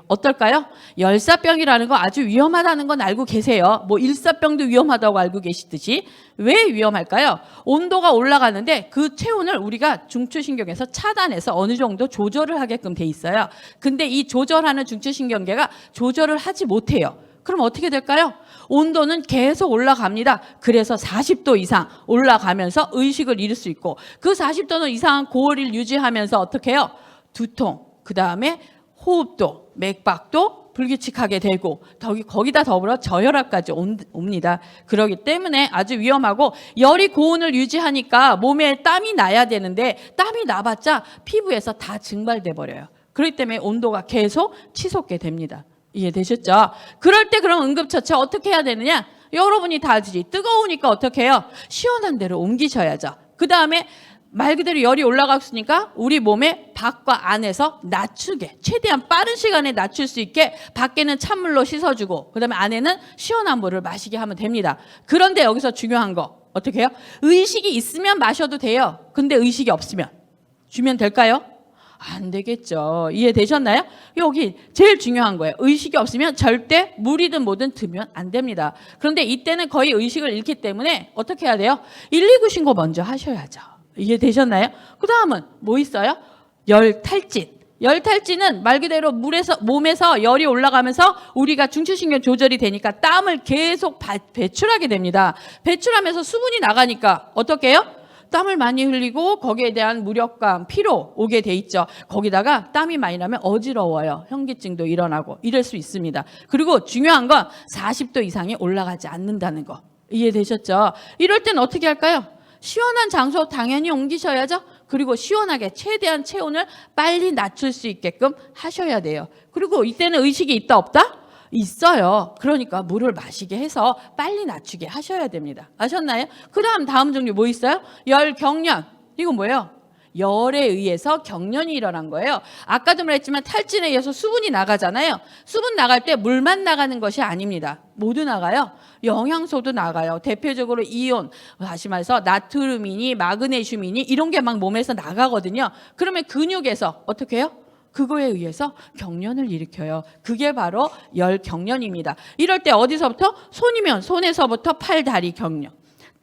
어떨까요? 열사병이라는 거 아주 위험하다는 건 알고 계세요. 뭐 일사병도 위험하다고 알고 계시듯이. 왜 위험할까요? 온도가 올라가는데 그 체온을 우리가 중추신경에서 차단해서 어느 정도 조절을 하게끔 돼 있어요. 근데 이 조절하는 중추신경계가 조절을 하지 못해요. 그럼 어떻게 될까요? 온도는 계속 올라갑니다. 그래서 40도 이상 올라가면서 의식을 잃을 수 있고 그 40도 이상한 고열을 유지하면서 어떻게 해요? 두통, 그 다음에 호흡도, 맥박도 불규칙하게 되고 거기다 더불어 저혈압까지 옵니다. 그렇기 때문에 아주 위험하고 열이 고온을 유지하니까 몸에 땀이 나야 되는데 땀이 나봤자 피부에서 다 증발돼 버려요. 그렇기 때문에 온도가 계속 치솟게 됩니다. 이해되셨죠? 그럴 때 그럼 응급처치 어떻게 해야 되느냐? 여러분이 다 아시지. 뜨거우니까 어떻게 해요? 시원한 데로 옮기셔야죠. 그 다음에 말 그대로 열이 올라갔으니까 우리 몸의 밖과 안에서 낮추게 최대한 빠른 시간에 낮출 수 있게 밖에는 찬물로 씻어주고 그다음에 안에는 시원한 물을 마시게 하면 됩니다. 그런데 여기서 중요한 거 어떻게 해요? 의식이 있으면 마셔도 돼요. 근데 의식이 없으면 주면 될까요? 안 되겠죠. 이해되셨나요? 여기 제일 중요한 거예요. 의식이 없으면 절대 물이든 뭐든 드면 안 됩니다. 그런데 이때는 거의 의식을 잃기 때문에 어떻게 해야 돼요? 119 신고 먼저 하셔야죠. 이해되셨나요? 그 다음은 뭐 있어요? 열탈진. 열탈진은 말 그대로 몸에서 열이 올라가면서 우리가 중추신경 조절이 되니까 땀을 계속 배출하게 됩니다. 배출하면서 수분이 나가니까 어떻게 해요? 땀을 많이 흘리고 거기에 대한 무력감, 피로 오게 돼 있죠. 거기다가 땀이 많이 나면 어지러워요. 현기증도 일어나고 이럴 수 있습니다. 그리고 중요한 건 40도 이상이 올라가지 않는다는 거. 이해되셨죠? 이럴 땐 어떻게 할까요? 시원한 장소 당연히 옮기셔야죠. 그리고 시원하게 최대한 체온을 빨리 낮출 수 있게끔 하셔야 돼요. 그리고 이때는 의식이 있다 없다? 있어요. 그러니까 물을 마시게 해서 빨리 낮추게 하셔야 됩니다. 아셨나요? 그 다음 종류 뭐 있어요? 열경련. 이건 뭐예요? 열에 의해서 경련이 일어난 거예요. 아까도 말했지만 탈진에 의해서 수분이 나가잖아요. 수분 나갈 때 물만 나가는 것이 아닙니다. 모두 나가요. 영양소도 나가요. 대표적으로 이온, 다시 말해서 나트륨이니 마그네슘이니 이런 게 막 몸에서 나가거든요. 그러면 근육에서 어떻게 해요? 그거에 의해서 경련을 일으켜요. 그게 바로 열경련입니다. 이럴 때 어디서부터? 손이면 손에서부터 팔, 다리 경련.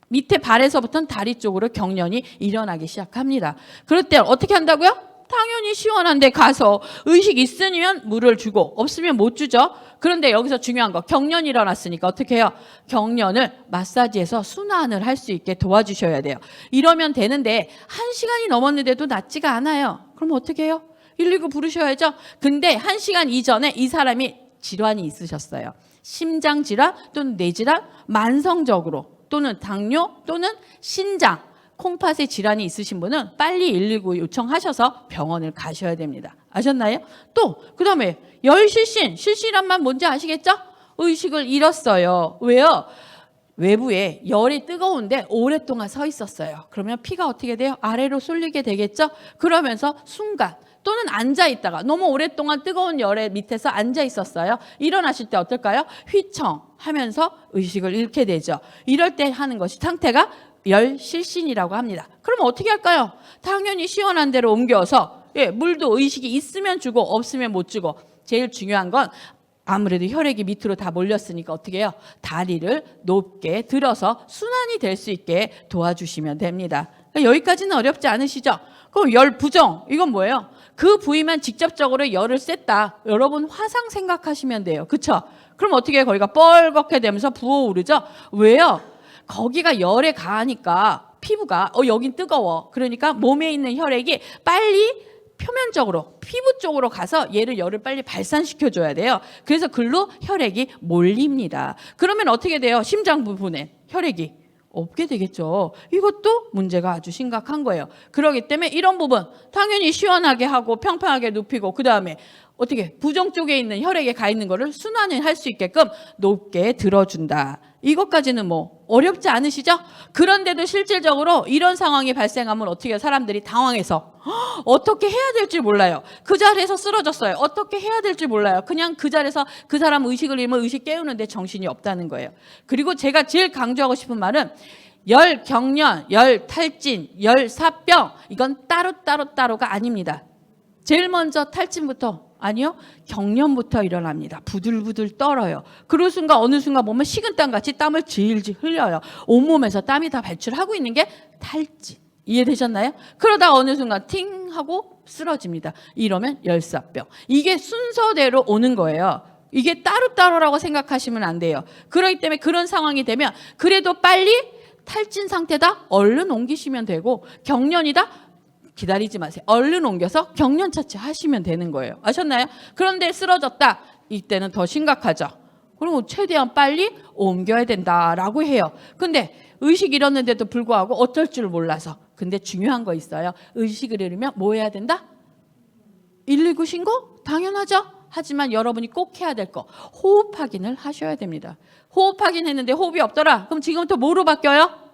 밑에 발에서부터는 다리 쪽으로 경련이 일어나기 시작합니다. 그럴 때 어떻게 한다고요? 당연히 시원한 데 가서 의식 있으면 물을 주고 없으면 못 주죠. 그런데 여기서 중요한 거, 경련이 일어났으니까 어떻게 해요? 경련을 마사지해서 순환을 할 수 있게 도와주셔야 돼요. 이러면 되는데 1시간이 넘었는데도 낫지가 않아요. 그럼 어떻게 해요? 119 부르셔야죠. 근데 1시간 이전에 이 사람이 질환이 있으셨어요. 심장질환 또는 뇌질환, 만성적으로 또는 당뇨 또는 신장, 콩팥에 질환이 있으신 분은 빨리 119 요청하셔서 병원을 가셔야 됩니다. 아셨나요? 또 그다음에 열실신, 실신란 말 뭔지 아시겠죠? 의식을 잃었어요. 왜요? 외부에 열이 뜨거운데 오랫동안 서 있었어요. 그러면 피가 어떻게 돼요? 아래로 쏠리게 되겠죠? 그러면서 순간 또는 앉아 있다가 너무 오랫동안 뜨거운 열의 밑에서 앉아 있었어요. 일어나실 때 어떨까요? 휘청하면서 의식을 잃게 되죠. 이럴 때 하는 것이 상태가 열실신이라고 합니다. 그럼 어떻게 할까요? 당연히 시원한 데로 옮겨서 물도 의식이 있으면 주고 없으면 못 주고, 제일 중요한 건 아무래도 혈액이 밑으로 다 몰렸으니까 어떻게 해요? 다리를 높게 들어서 순환이 될 수 있게 도와주시면 됩니다. 그러니까 여기까지는 어렵지 않으시죠? 그럼 열 부종, 이건 뭐예요? 그 부위만 직접적으로 열을 쐈다. 여러분 화상 생각하시면 돼요. 그렇죠? 그럼 어떻게 해요? 거기가 뻘겋게 되면서 부어오르죠? 왜요? 거기가 열에 가하니까 피부가 여긴 뜨거워. 그러니까 몸에 있는 혈액이 빨리 표면적으로 피부 쪽으로 가서 얘를 열을 빨리 발산시켜줘야 돼요. 그래서 글로 혈액이 몰립니다. 그러면 어떻게 돼요? 심장 부분에 혈액이 없게 되겠죠. 이것도 문제가 아주 심각한 거예요. 그렇기 때문에 이런 부분 당연히 시원하게 하고 평평하게 눕히고, 그 다음에 어떻게 부종 쪽에 있는 혈액에 가 있는 거를 순환을 할 수 있게끔 높게 들어준다. 이것까지는 뭐 어렵지 않으시죠? 그런데도 실질적으로 이런 상황이 발생하면 어떻게 해요? 사람들이 당황해서 어떻게 해야 될지 몰라요. 그 자리에서 쓰러졌어요. 어떻게 해야 될지 몰라요. 그냥 그 자리에서 그 사람 의식을 잃으면 의식 깨우는데 정신이 없다는 거예요. 그리고 제가 제일 강조하고 싶은 말은 열 경련, 열 탈진, 열 사병, 이건 따로가 아닙니다. 제일 먼저 탈진부터, 아니요, 경련부터 일어납니다. 부들부들 떨어요. 그 순간 어느 순간 보면 식은땀같이 땀을 질질 흘려요. 온몸에서 땀이 다 발출하고 있는 게 탈진. 이해되셨나요? 그러다 어느 순간 팅 하고 쓰러집니다. 이러면 열사병. 이게 순서대로 오는 거예요. 이게 따로라고 생각하시면 안 돼요. 그렇기 때문에 그런 상황이 되면 그래도 빨리 탈진 상태다? 얼른 옮기시면 되고, 경련이다? 기다리지 마세요. 얼른 옮겨서 경련 차치하시면 되는 거예요. 아셨나요? 그런데 쓰러졌다. 이때는 더 심각하죠. 그럼 최대한 빨리 옮겨야 된다라고 해요. 근데 의식 잃었는데도 불구하고 어쩔 줄 몰라서. 근데 중요한 거 있어요. 의식을 잃으면 뭐 해야 된다? 119 신고? 당연하죠. 하지만 여러분이 꼭 해야 될 거, 호흡 확인을 하셔야 됩니다. 호흡 확인했는데 호흡이 없더라. 그럼 지금부터 뭐로 바뀌어요?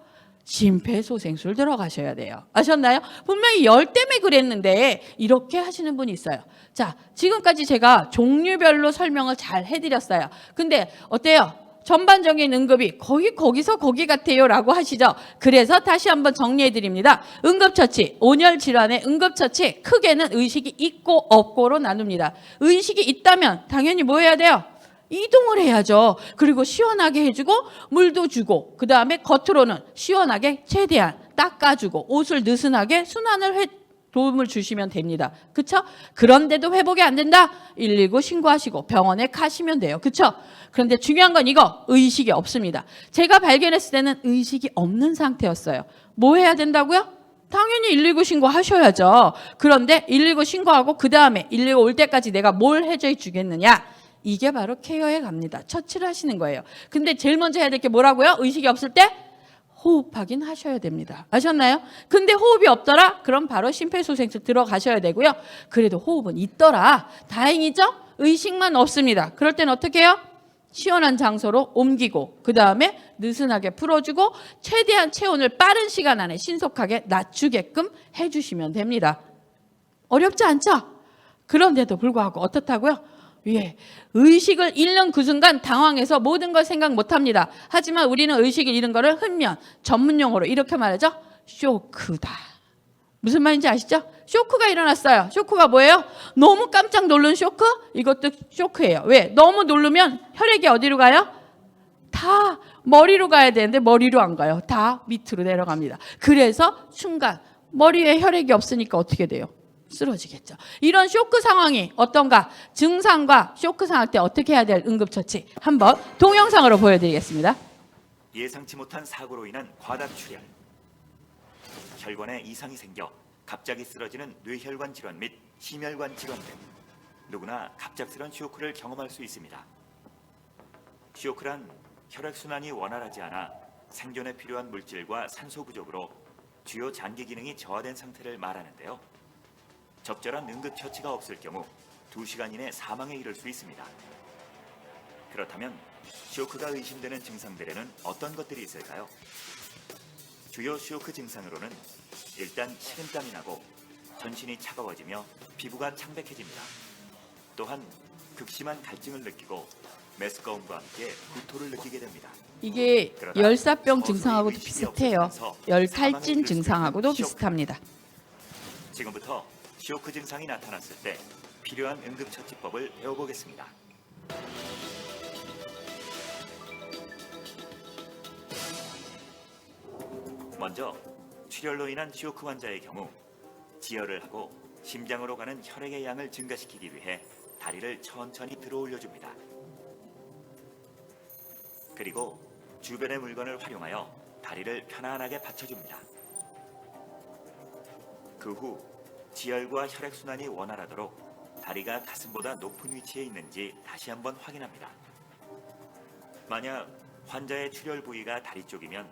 심폐소생술 들어가셔야 돼요. 아셨나요? 분명히 열 때문에 그랬는데 이렇게 하시는 분이 있어요. 자, 지금까지 제가 종류별로 설명을 잘 해드렸어요. 근데 어때요? 전반적인 응급이 거기서 거기 같아요 라고 하시죠. 그래서 다시 한번 정리해 드립니다. 응급처치, 온열 질환의 응급처치, 크게는 의식이 있고 없고로 나눕니다. 의식이 있다면 당연히 뭐 해야 돼요? 이동을 해야죠. 그리고 시원하게 해주고 물도 주고, 그 다음에 겉으로는 시원하게 최대한 닦아주고 옷을 느슨하게 순환을 도움을 주시면 됩니다. 그쵸? 그런데도 회복이 안 된다? 119 신고하시고 병원에 가시면 돼요. 그쵸? 그런데 중요한 건 이거, 의식이 없습니다. 제가 발견했을 때는 의식이 없는 상태였어요. 뭐 해야 된다고요? 당연히 119 신고하셔야죠. 그런데 119 신고하고 그 다음에 119 올 때까지 내가 뭘 해줘 주겠느냐? 이게 바로 케어에 갑니다. 처치를 하시는 거예요. 근데 제일 먼저 해야 될 게 뭐라고요? 의식이 없을 때 호흡 확인 하셔야 됩니다. 아셨나요? 근데 호흡이 없더라? 그럼 바로 심폐소생술 들어가셔야 되고요. 그래도 호흡은 있더라. 다행이죠? 의식만 없습니다. 그럴 땐 어떻게 해요? 시원한 장소로 옮기고, 그 다음에 느슨하게 풀어주고 최대한 체온을 빠른 시간 안에 신속하게 낮추게끔 해주시면 됩니다. 어렵지 않죠? 그런데도 불구하고 어떻다고요? 예, 의식을 잃는 그 순간 당황해서 모든 걸 생각 못합니다. 하지만 우리는 의식을 잃은 거를 흔면 전문용어로 이렇게 말하죠. 쇼크다. 무슨 말인지 아시죠? 쇼크가 일어났어요. 쇼크가 뭐예요? 너무 깜짝 놀란 쇼크? 이것도 쇼크예요. 왜? 너무 놀라면 혈액이 어디로 가요? 다 머리로 가야 되는데 머리로 안 가요. 다 밑으로 내려갑니다. 그래서 순간 머리에 혈액이 없으니까 어떻게 돼요? 쓰러지겠죠. 이런 쇼크 상황이 어떤가? 증상과 쇼크 상황 때 어떻게 해야 될 응급처치 한번 동영상으로 보여드리겠습니다. 예상치 못한 사고로 인한 과다출혈, 혈관에 이상이 생겨 갑자기 쓰러지는 뇌혈관 질환 및 심혈관 질환 등 누구나 갑작스런 쇼크를 경험할 수 있습니다. 쇼크란 혈액순환이 원활하지 않아 생존에 필요한 물질과 산소 부족으로 주요 장기 기능이 저하된 상태를 말하는데요. 적절한 응급처치가 없을 경우 2시간 이내 사망에 이를 수 있습니다. 그렇다면 쇼크가 의심되는 증상들에는 어떤 것들이 있을까요? 주요 쇼크 증상으로는 일단 식은땀이 나고 전신이 차가워지며 피부가 창백해집니다. 또한 극심한 갈증을 느끼고 메스꺼움과 함께 구토를 느끼게 됩니다. 이게 열사병 증상하고도 비슷해요. 열탈진 증상하고도 비슷합니다. 지금부터 쇼크 증상이 나타났을 때 필요한 응급처치법을 배워보겠습니다. 먼저 출혈로 인한 쇼크 환자의 경우 지혈을 하고 심장으로 가는 혈액의 양을 증가시키기 위해 다리를 천천히 들어 올려줍니다. 그리고 주변의 물건을 활용하여 다리를 편안하게 받쳐줍니다. 그 후 지혈과 혈액순환이 원활하도록 다리가 가슴보다 높은 위치에 있는지 다시 한번 확인합니다. 만약 환자의 출혈 부위가 다리 쪽이면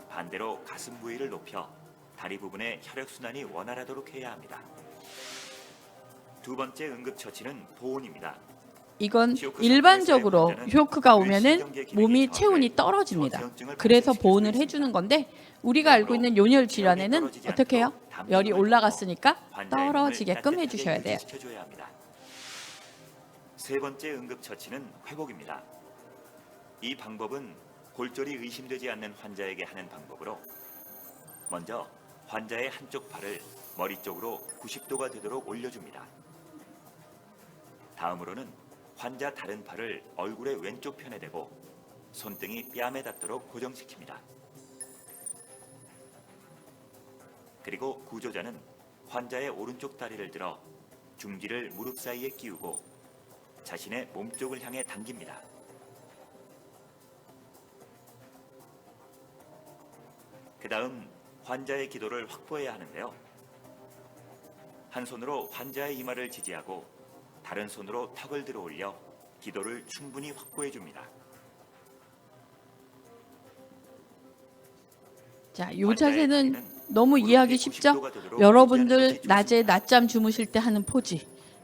반대로 가슴 부위를 높여 다리 부분의 혈액순환이 원활하도록 해야 합니다. 두 번째 응급처치는 보온입니다. 이건 일반적으로 쇼크가 오면은 몸이 체온이 떨어집니다. 그래서 보온을 해주는 건데 우리가 알고 있는 요열 질환에는 어떻게 해요? 열이 올라갔으니까 떨어지게끔 해주셔야 돼요. 세 번째 응급처치는 회복입니다. 이 방법은 골절이 의심되지 않는 환자에게 하는 방법으로 먼저 환자의 한쪽 팔을 머리 쪽으로 90도가 되도록 올려줍니다. 다음으로는 환자 다른 팔을 얼굴의 왼쪽 편에 대고 손등이 뺨에 닿도록 고정시킵니다. 그리고 구조자는 환자의 오른쪽 다리를 들어 중지를 무릎 사이에 끼우고 자신의 몸쪽을 향해 당깁니다. 그 다음 환자의 기도를 확보해야 하는데요. 한 손으로 환자의 이마를 지지하고 다른 손으로 턱을 들어 올려 기도를 충분히 확보해 줍니다. 자, 이 자세는 너무 이해하기 쉽죠? 여러분들 낮에 낮잠 주무실 때 하는 포즈.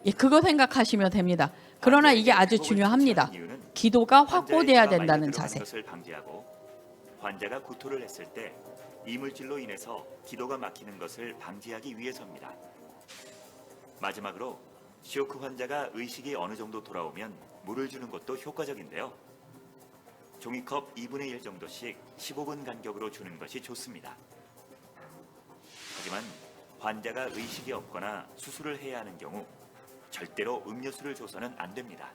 예, 그거 생각하시면 됩니다. 그러나 이게 아주 중요합니다. 기도가 확보돼야 된다는 자세. 것을 방지하고 환자가 구토를 했을 때 이물질로 인해서 기도가 막히는 것을 방지하기 위해서입니다. 마지막으로 쇼크 환자가 의식이 어느 정도 돌아오면 물을 주는 것도 효과적인데요. 종이컵 2분의 1 정도씩 15분 간격으로 주는 것이 좋습니다. 하지만 환자가 의식이 없거나 수술을 해야 하는 경우 절대로 음료수를 줘서는 안 됩니다.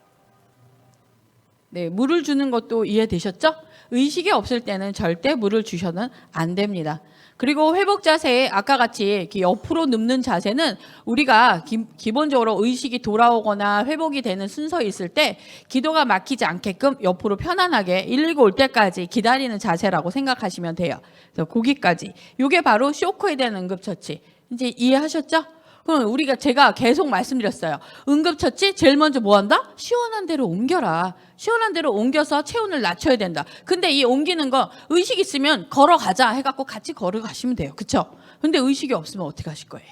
네, 물을 주는 것도 이해되셨죠? 의식이 없을 때는 절대 물을 주셔는 안 됩니다. 그리고 회복 자세에 아까 같이 이렇게 옆으로 눕는 자세는 우리가 기본적으로 의식이 돌아오거나 회복이 되는 순서에 있을 때 기도가 막히지 않게끔 옆으로 편안하게 119 올 때까지 기다리는 자세라고 생각하시면 돼요. 그래서 거기까지. 이게 바로 쇼크에 대한 응급처치. 이제 이해하셨죠? 그럼 제가 계속 말씀드렸어요. 응급처치 제일 먼저 뭐 한다? 시원한 데로 옮겨라. 시원한 데로 옮겨서 체온을 낮춰야 된다. 근데 이 옮기는 거 의식 있으면 걸어가자 해갖고 같이 걸어가시면 돼요. 그쵸? 근데 의식이 없으면 어떻게 하실 거예요?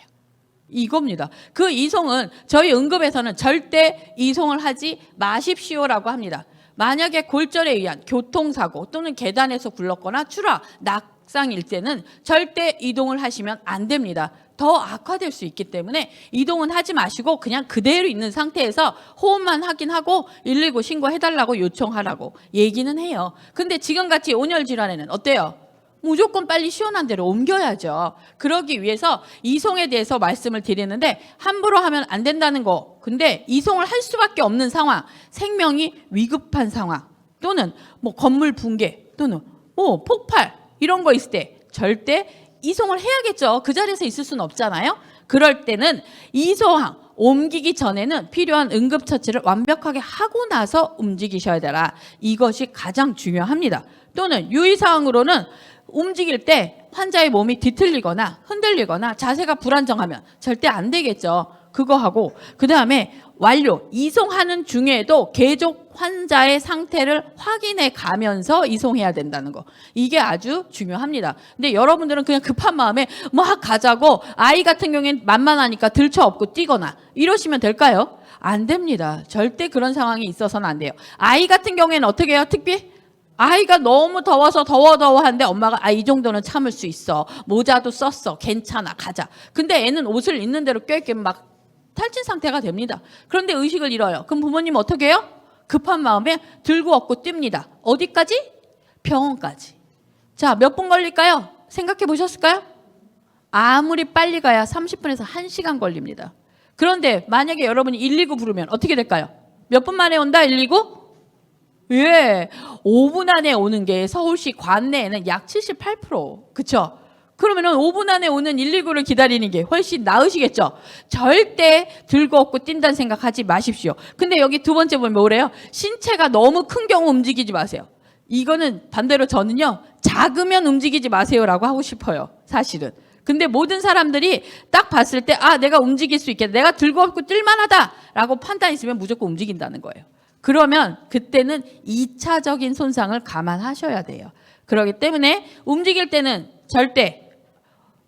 이겁니다. 그 이송은 저희 응급에서는 절대 이송을 하지 마십시오라고 합니다. 만약에 골절에 의한 교통사고 또는 계단에서 굴렀거나 추락, 낙상일 때는 절대 이동을 하시면 안 됩니다. 더 악화될 수 있기 때문에 이동은 하지 마시고 그냥 그대로 있는 상태에서 호흡만 확인하고 119 신고해달라고 요청하라고 얘기는 해요. 근데 지금같이 온열 질환에는 어때요? 무조건 빨리 시원한 데로 옮겨야죠. 그러기 위해서 이송에 대해서 말씀을 드리는데 함부로 하면 안 된다는 거. 근데 이송을 할 수밖에 없는 상황, 생명이 위급한 상황 또는 뭐 건물 붕괴 또는 뭐 폭발 이런 거 있을 때 절대 이송을 해야겠죠. 그 자리에서 있을 수는 없잖아요. 그럴 때는 이송항 옮기기 전에는 필요한 응급처치를 완벽하게 하고 나서 움직이셔야 되라. 이것이 가장 중요합니다. 또는 유의사항으로는 움직일 때 환자의 몸이 뒤틀리거나 흔들리거나 자세가 불안정하면 절대 안 되겠죠. 그거 하고 그다음에 완료, 이송하는 중에도 계속 환자의 상태를 확인해 가면서 이송해야 된다는 거. 이게 아주 중요합니다. 근데 여러분들은 그냥 급한 마음에 막 가자고 아이 같은 경우에는 만만하니까 들쳐업고 뛰거나 이러시면 될까요? 안 됩니다. 절대 그런 상황이 있어서는 안 돼요. 아이 같은 경우에는 어떻게 해요? 특히 아이가 너무 더워서 더워하는데 엄마가 이 정도는 참을 수 있어. 모자도 썼어. 괜찮아. 가자. 근데 애는 옷을 있는 대로 껴있게 막 탈진 상태가 됩니다. 그런데 의식을 잃어요. 그럼 부모님 어떻게 해요? 급한 마음에 들고 업고 뜁니다. 어디까지? 병원까지. 자, 몇 분 걸릴까요? 생각해 보셨을까요? 아무리 빨리 가야 30분에서 1시간 걸립니다. 그런데 만약에 여러분이 119 부르면 어떻게 될까요? 몇 분 만에 온다 119? 예, 5분 안에 오는 게 서울시 관내에는 약 78%. 그쵸? 그러면은 5분 안에 오는 119를 기다리는 게 훨씬 나으시겠죠? 절대 들고 업고 뛴다는 생각하지 마십시오. 근데 여기 두 번째 보면 뭐래요? 신체가 너무 큰 경우 움직이지 마세요. 이거는 반대로 저는요, 작으면 움직이지 마세요라고 하고 싶어요. 사실은. 근데 모든 사람들이 딱 봤을 때 내가 움직일 수 있겠다. 내가 들고 업고 뛸만하다라고 판단했으면 무조건 움직인다는 거예요. 그러면 그때는 2차적인 손상을 감안하셔야 돼요. 그렇기 때문에 움직일 때는 절대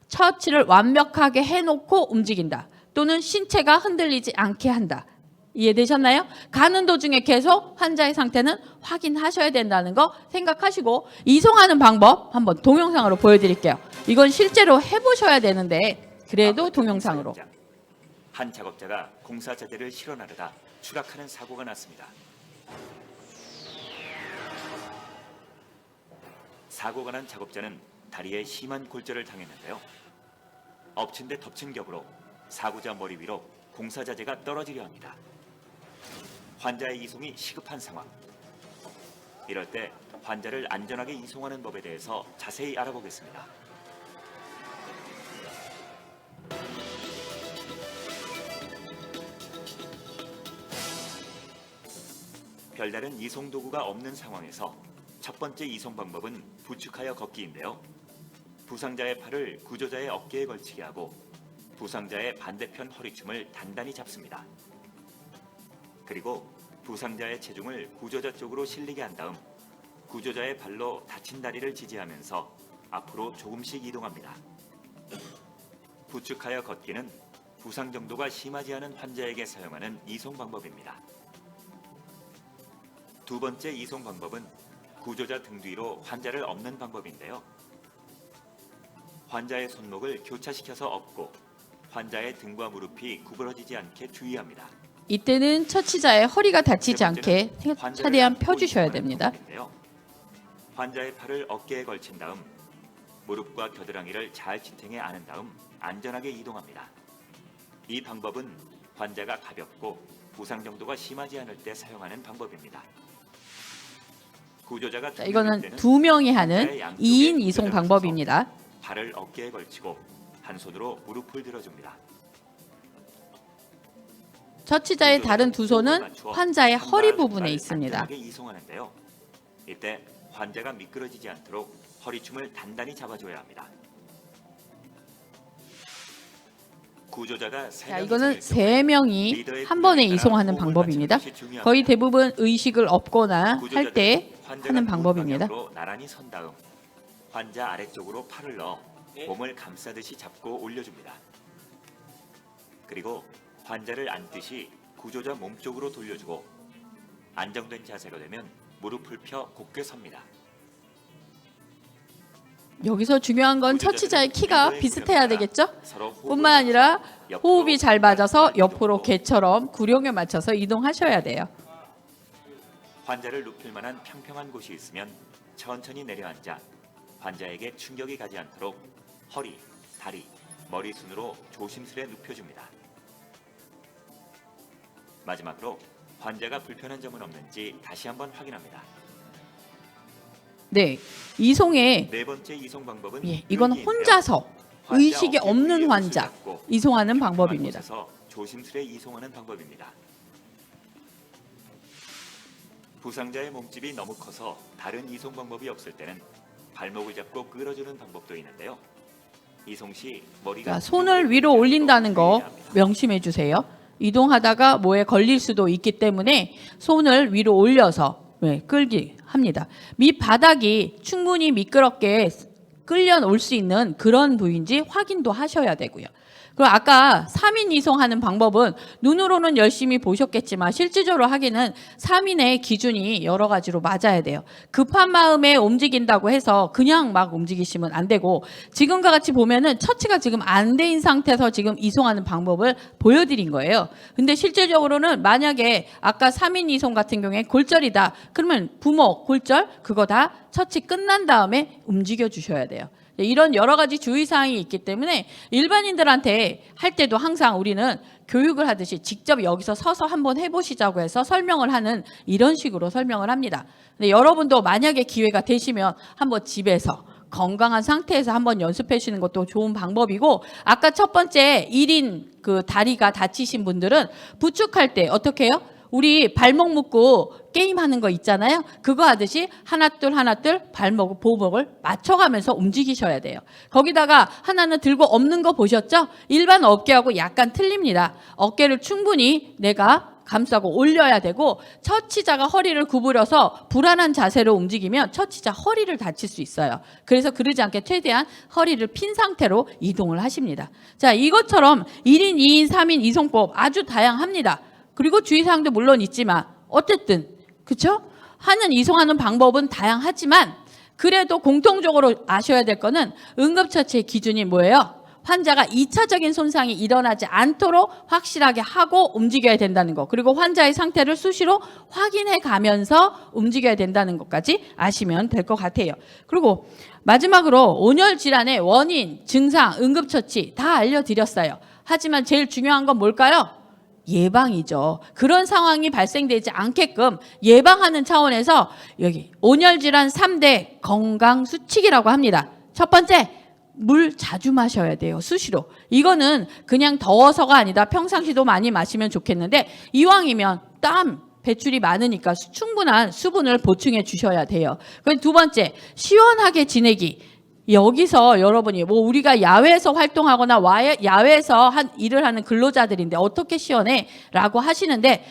처치를 완벽하게 해놓고 움직인다. 또는 신체가 흔들리지 않게 한다. 이해되셨나요? 가는 도중에 계속 환자의 상태는 확인하셔야 된다는 거 생각하시고 이송하는 방법 한번 동영상으로 보여드릴게요. 이건 실제로 해보셔야 되는데 그래도 동영상으로. 한 작업자가 공사 자재를 실어 나르다 추락하는 사고가 났습니다. 사고가 난 작업자는 다리에 심한 골절을 당했는데요. 엎친 데 덮친 격으로 사고자 머리 위로 공사 자재가 떨어지려 합니다. 환자의 이송이 시급한 상황. 이럴 때 환자를 안전하게 이송하는 법에 대해서 자세히 알아보겠습니다. 별다른 이송 도구가 없는 상황에서 첫 번째 이송 방법은 부축하여 걷기인데요. 부상자의 팔을 구조자의 어깨에 걸치게 하고 부상자의 반대편 허리춤을 단단히 잡습니다. 그리고 부상자의 체중을 구조자 쪽으로 실리게 한 다음 구조자의 발로 다친 다리를 지지하면서 앞으로 조금씩 이동합니다. 부축하여 걷기는 부상 정도가 심하지 않은 환자에게 사용하는 이송 방법입니다. 두 번째 이송 방법은 구조자 등 뒤로 환자를 엎는 방법인데요. 환자의 손목을 교차시켜서 엎고 환자의 등과 무릎이 구부러지지 않게 주의합니다. 이때는 처치자의 허리가 다치지 않게 최대한 펴주셔야 됩니다. 환자의 팔을 어깨에 걸친 다음 무릎과 겨드랑이를 잘 지탱해 안은 다음 안전하게 이동합니다. 이 방법은 환자가 가볍고 부상 정도가 심하지 않을 때 사용하는 방법입니다. 구조자가 이거는 2명이 하는 2인 이송 방법입니다. 발을 어깨에 걸치고 한 손으로 무릎을 들어줍니다. 처치자의 다른 두 손은 환자의 허리 부분에 있습니다. 이송하는데요. 이때 환자가 미끄러지지 않도록 허리춤을 단단히 잡아줘야 합니다. 구조자가 이거는 3명이 한 번에 이송하는 방법입니다. 거의 대부분 의식을 얻거나 할 때 하는 방법입니다. 나란히 선 다음 환자 아래쪽으로 팔을 넣어 몸을 감싸듯이 잡고 올려줍니다. 그리고 환자를 앉듯이 구조자 몸쪽으로 돌려주고 안정된 자세가 되면 무릎을 펴 곧게 섭니다. 여기서 중요한 건 처치자의 키가 비슷해야 되겠죠? 뿐만 아니라 호흡이 잘 맞아서 옆으로 개처럼 구령에 맞춰서 이동하셔야 돼요. 환자를 눕힐 만한 평평한 곳이 있으면 천천히 내려앉아 환자에게 충격이 가지 않도록 허리, 다리, 머리 순으로 조심스레 눕혀줍니다. 마지막으로 환자가 불편한 점은 없는지 다시 한번 확인합니다. 네, 이송의 네 번째 이송 방법은 이건 끌기인데요. 혼자서 환자 의식이 어깨 없는 위에 환자 옷을 잡고 이송하는 가만히 방법입니다. 서서 조심스레 이송하는 방법입니다. 부상자의 몸집이 너무 커서 다른 이송 방법이 없을 때는 발목을 잡고 끌어주는 방법도 있는데요. 이송 시 머리가 자, 손을 위로 올린다는 거 명심해 주세요. 이동하다가 뭐에 걸릴 수도 있기 때문에 손을 위로 올려서 끌기 합니다. 밑바닥이 충분히 미끄럽게 끌려 올 수 있는 그런 부위인지 확인도 하셔야 되고요. 그리고 아까 3인 이송하는 방법은 눈으로는 열심히 보셨겠지만 실질적으로 하기는 3인의 기준이 여러 가지로 맞아야 돼요. 급한 마음에 움직인다고 해서 그냥 막 움직이시면 안 되고, 지금과 같이 보면은 처치가 지금 안 돼인 상태에서 지금 이송하는 방법을 보여드린 거예요. 근데 실질적으로는 만약에 아까 3인 이송 같은 경우에 골절이다. 그러면 부모 골절 그거 다 처치 끝난 다음에 움직여 주셔야 돼요. 이런 여러 가지 주의사항이 있기 때문에 일반인들한테 할 때도 항상 우리는 교육을 하듯이 직접 여기서 서서 한번 해보시자고 해서 설명을 하는 이런 식으로 설명을 합니다. 근데 여러분도 만약에 기회가 되시면 한번 집에서 건강한 상태에서 한번 연습해 주시는 것도 좋은 방법이고, 아까 첫 번째 1인 그 다리가 다치신 분들은 부축할 때 어떻게 해요? 우리 발목 묶고 게임하는 거 있잖아요. 그거 하듯이 하나둘 발목, 보복을 맞춰가면서 움직이셔야 돼요. 거기다가 하나는 들고 엎는 거 보셨죠? 일반 어깨하고 약간 틀립니다. 어깨를 충분히 내가 감싸고 올려야 되고, 처치자가 허리를 구부려서 불안한 자세로 움직이면 처치자 허리를 다칠 수 있어요. 그래서 그러지 않게 최대한 허리를 핀 상태로 이동을 하십니다. 자, 이것처럼 1인, 2인, 3인 이송법 아주 다양합니다. 그리고 주의사항도 물론 있지만 어쨌든 그렇죠? 하는 이송하는 방법은 다양하지만 그래도 공통적으로 아셔야 될 거는 응급처치의 기준이 뭐예요? 환자가 2차적인 손상이 일어나지 않도록 확실하게 하고 움직여야 된다는 거, 그리고 환자의 상태를 수시로 확인해 가면서 움직여야 된다는 것까지 아시면 될 것 같아요. 그리고 마지막으로 온열 질환의 원인, 증상, 응급처치 다 알려드렸어요. 하지만 제일 중요한 건 뭘까요? 예방이죠. 그런 상황이 발생되지 않게끔 예방하는 차원에서 여기 온열질환 3대 건강수칙이라고 합니다. 첫 번째, 물 자주 마셔야 돼요. 수시로. 이거는 그냥 더워서가 아니다. 평상시도 많이 마시면 좋겠는데 이왕이면 땀 배출이 많으니까 충분한 수분을 보충해 주셔야 돼요. 그리고 두 번째, 시원하게 지내기. 여기서 여러분이 뭐 우리가 야외에서 활동하거나 야외에서 일을 하는 근로자들인데 어떻게 시원해? 라고 하시는데,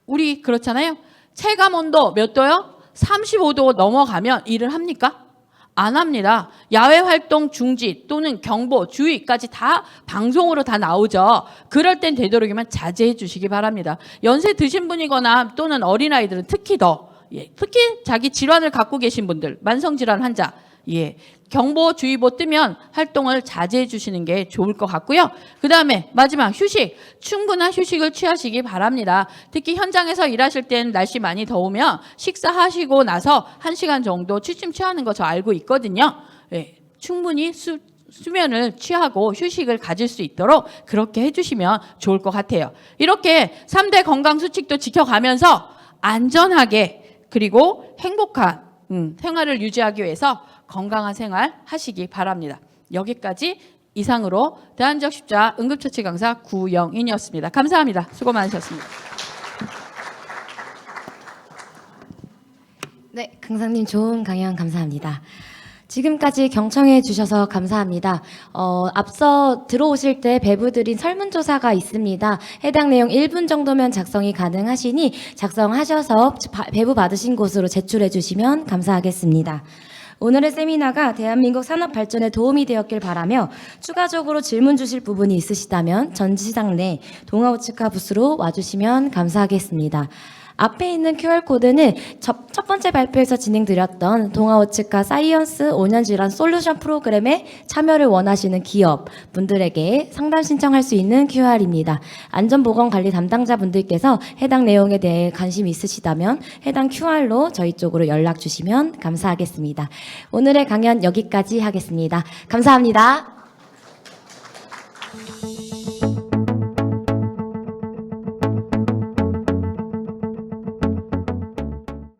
우리 그렇잖아요. 체감 온도 몇 도요? 35도 넘어가면 일을 합니까? 안 합니다. 야외 활동 중지 또는 경보, 주의까지 다 방송으로 다 나오죠. 그럴 땐 되도록이면 자제해 주시기 바랍니다. 연세 드신 분이거나 또는 어린아이들은 특히 특히 자기 질환을 갖고 계신 분들, 만성질환 환자, 경보주의보 뜨면 활동을 자제해 주시는 게 좋을 것 같고요. 그 다음에 마지막 휴식, 충분한 휴식을 취하시기 바랍니다. 특히 현장에서 일하실 땐 날씨 많이 더우면 식사하시고 나서 1시간 정도 취침 취하는 거 저 알고 있거든요. 충분히 수면을 취하고 휴식을 가질 수 있도록 그렇게 해주시면 좋을 것 같아요. 이렇게 3대 건강수칙도 지켜가면서 안전하게 그리고 행복한 생활을 유지하기 위해서 건강한 생활 하시기 바랍니다. 여기까지 이상으로 대한적 십자 응급처치 강사 구영인이었습니다. 감사합니다. 수고 많으셨습니다. 네, 강사님 좋은 강연 감사합니다. 지금까지 경청해 주셔서 감사합니다. 앞서 들어오실 때 배부드린 설문조사가 있습니다. 해당 내용 1분 정도면 작성이 가능하시니 작성하셔서 배부 받으신 곳으로 제출해 주시면 감사하겠습니다. 오늘의 세미나가 대한민국 산업 발전에 도움이 되었길 바라며 추가적으로 질문 주실 부분이 있으시다면 전시장 내 동아우츠카 부스로 와주시면 감사하겠습니다. 앞에 있는 QR코드는 첫 번째 발표에서 진행드렸던 동아우측과 사이언스 5년 질환 솔루션 프로그램에 참여를 원하시는 기업 분들에게 상담 신청할 수 있는 QR입니다. 안전보건관리 담당자분들께서 해당 내용에 대해 관심 있으시다면 해당 QR로 저희 쪽으로 연락 주시면 감사하겠습니다. 오늘의 강연 여기까지 하겠습니다. 감사합니다.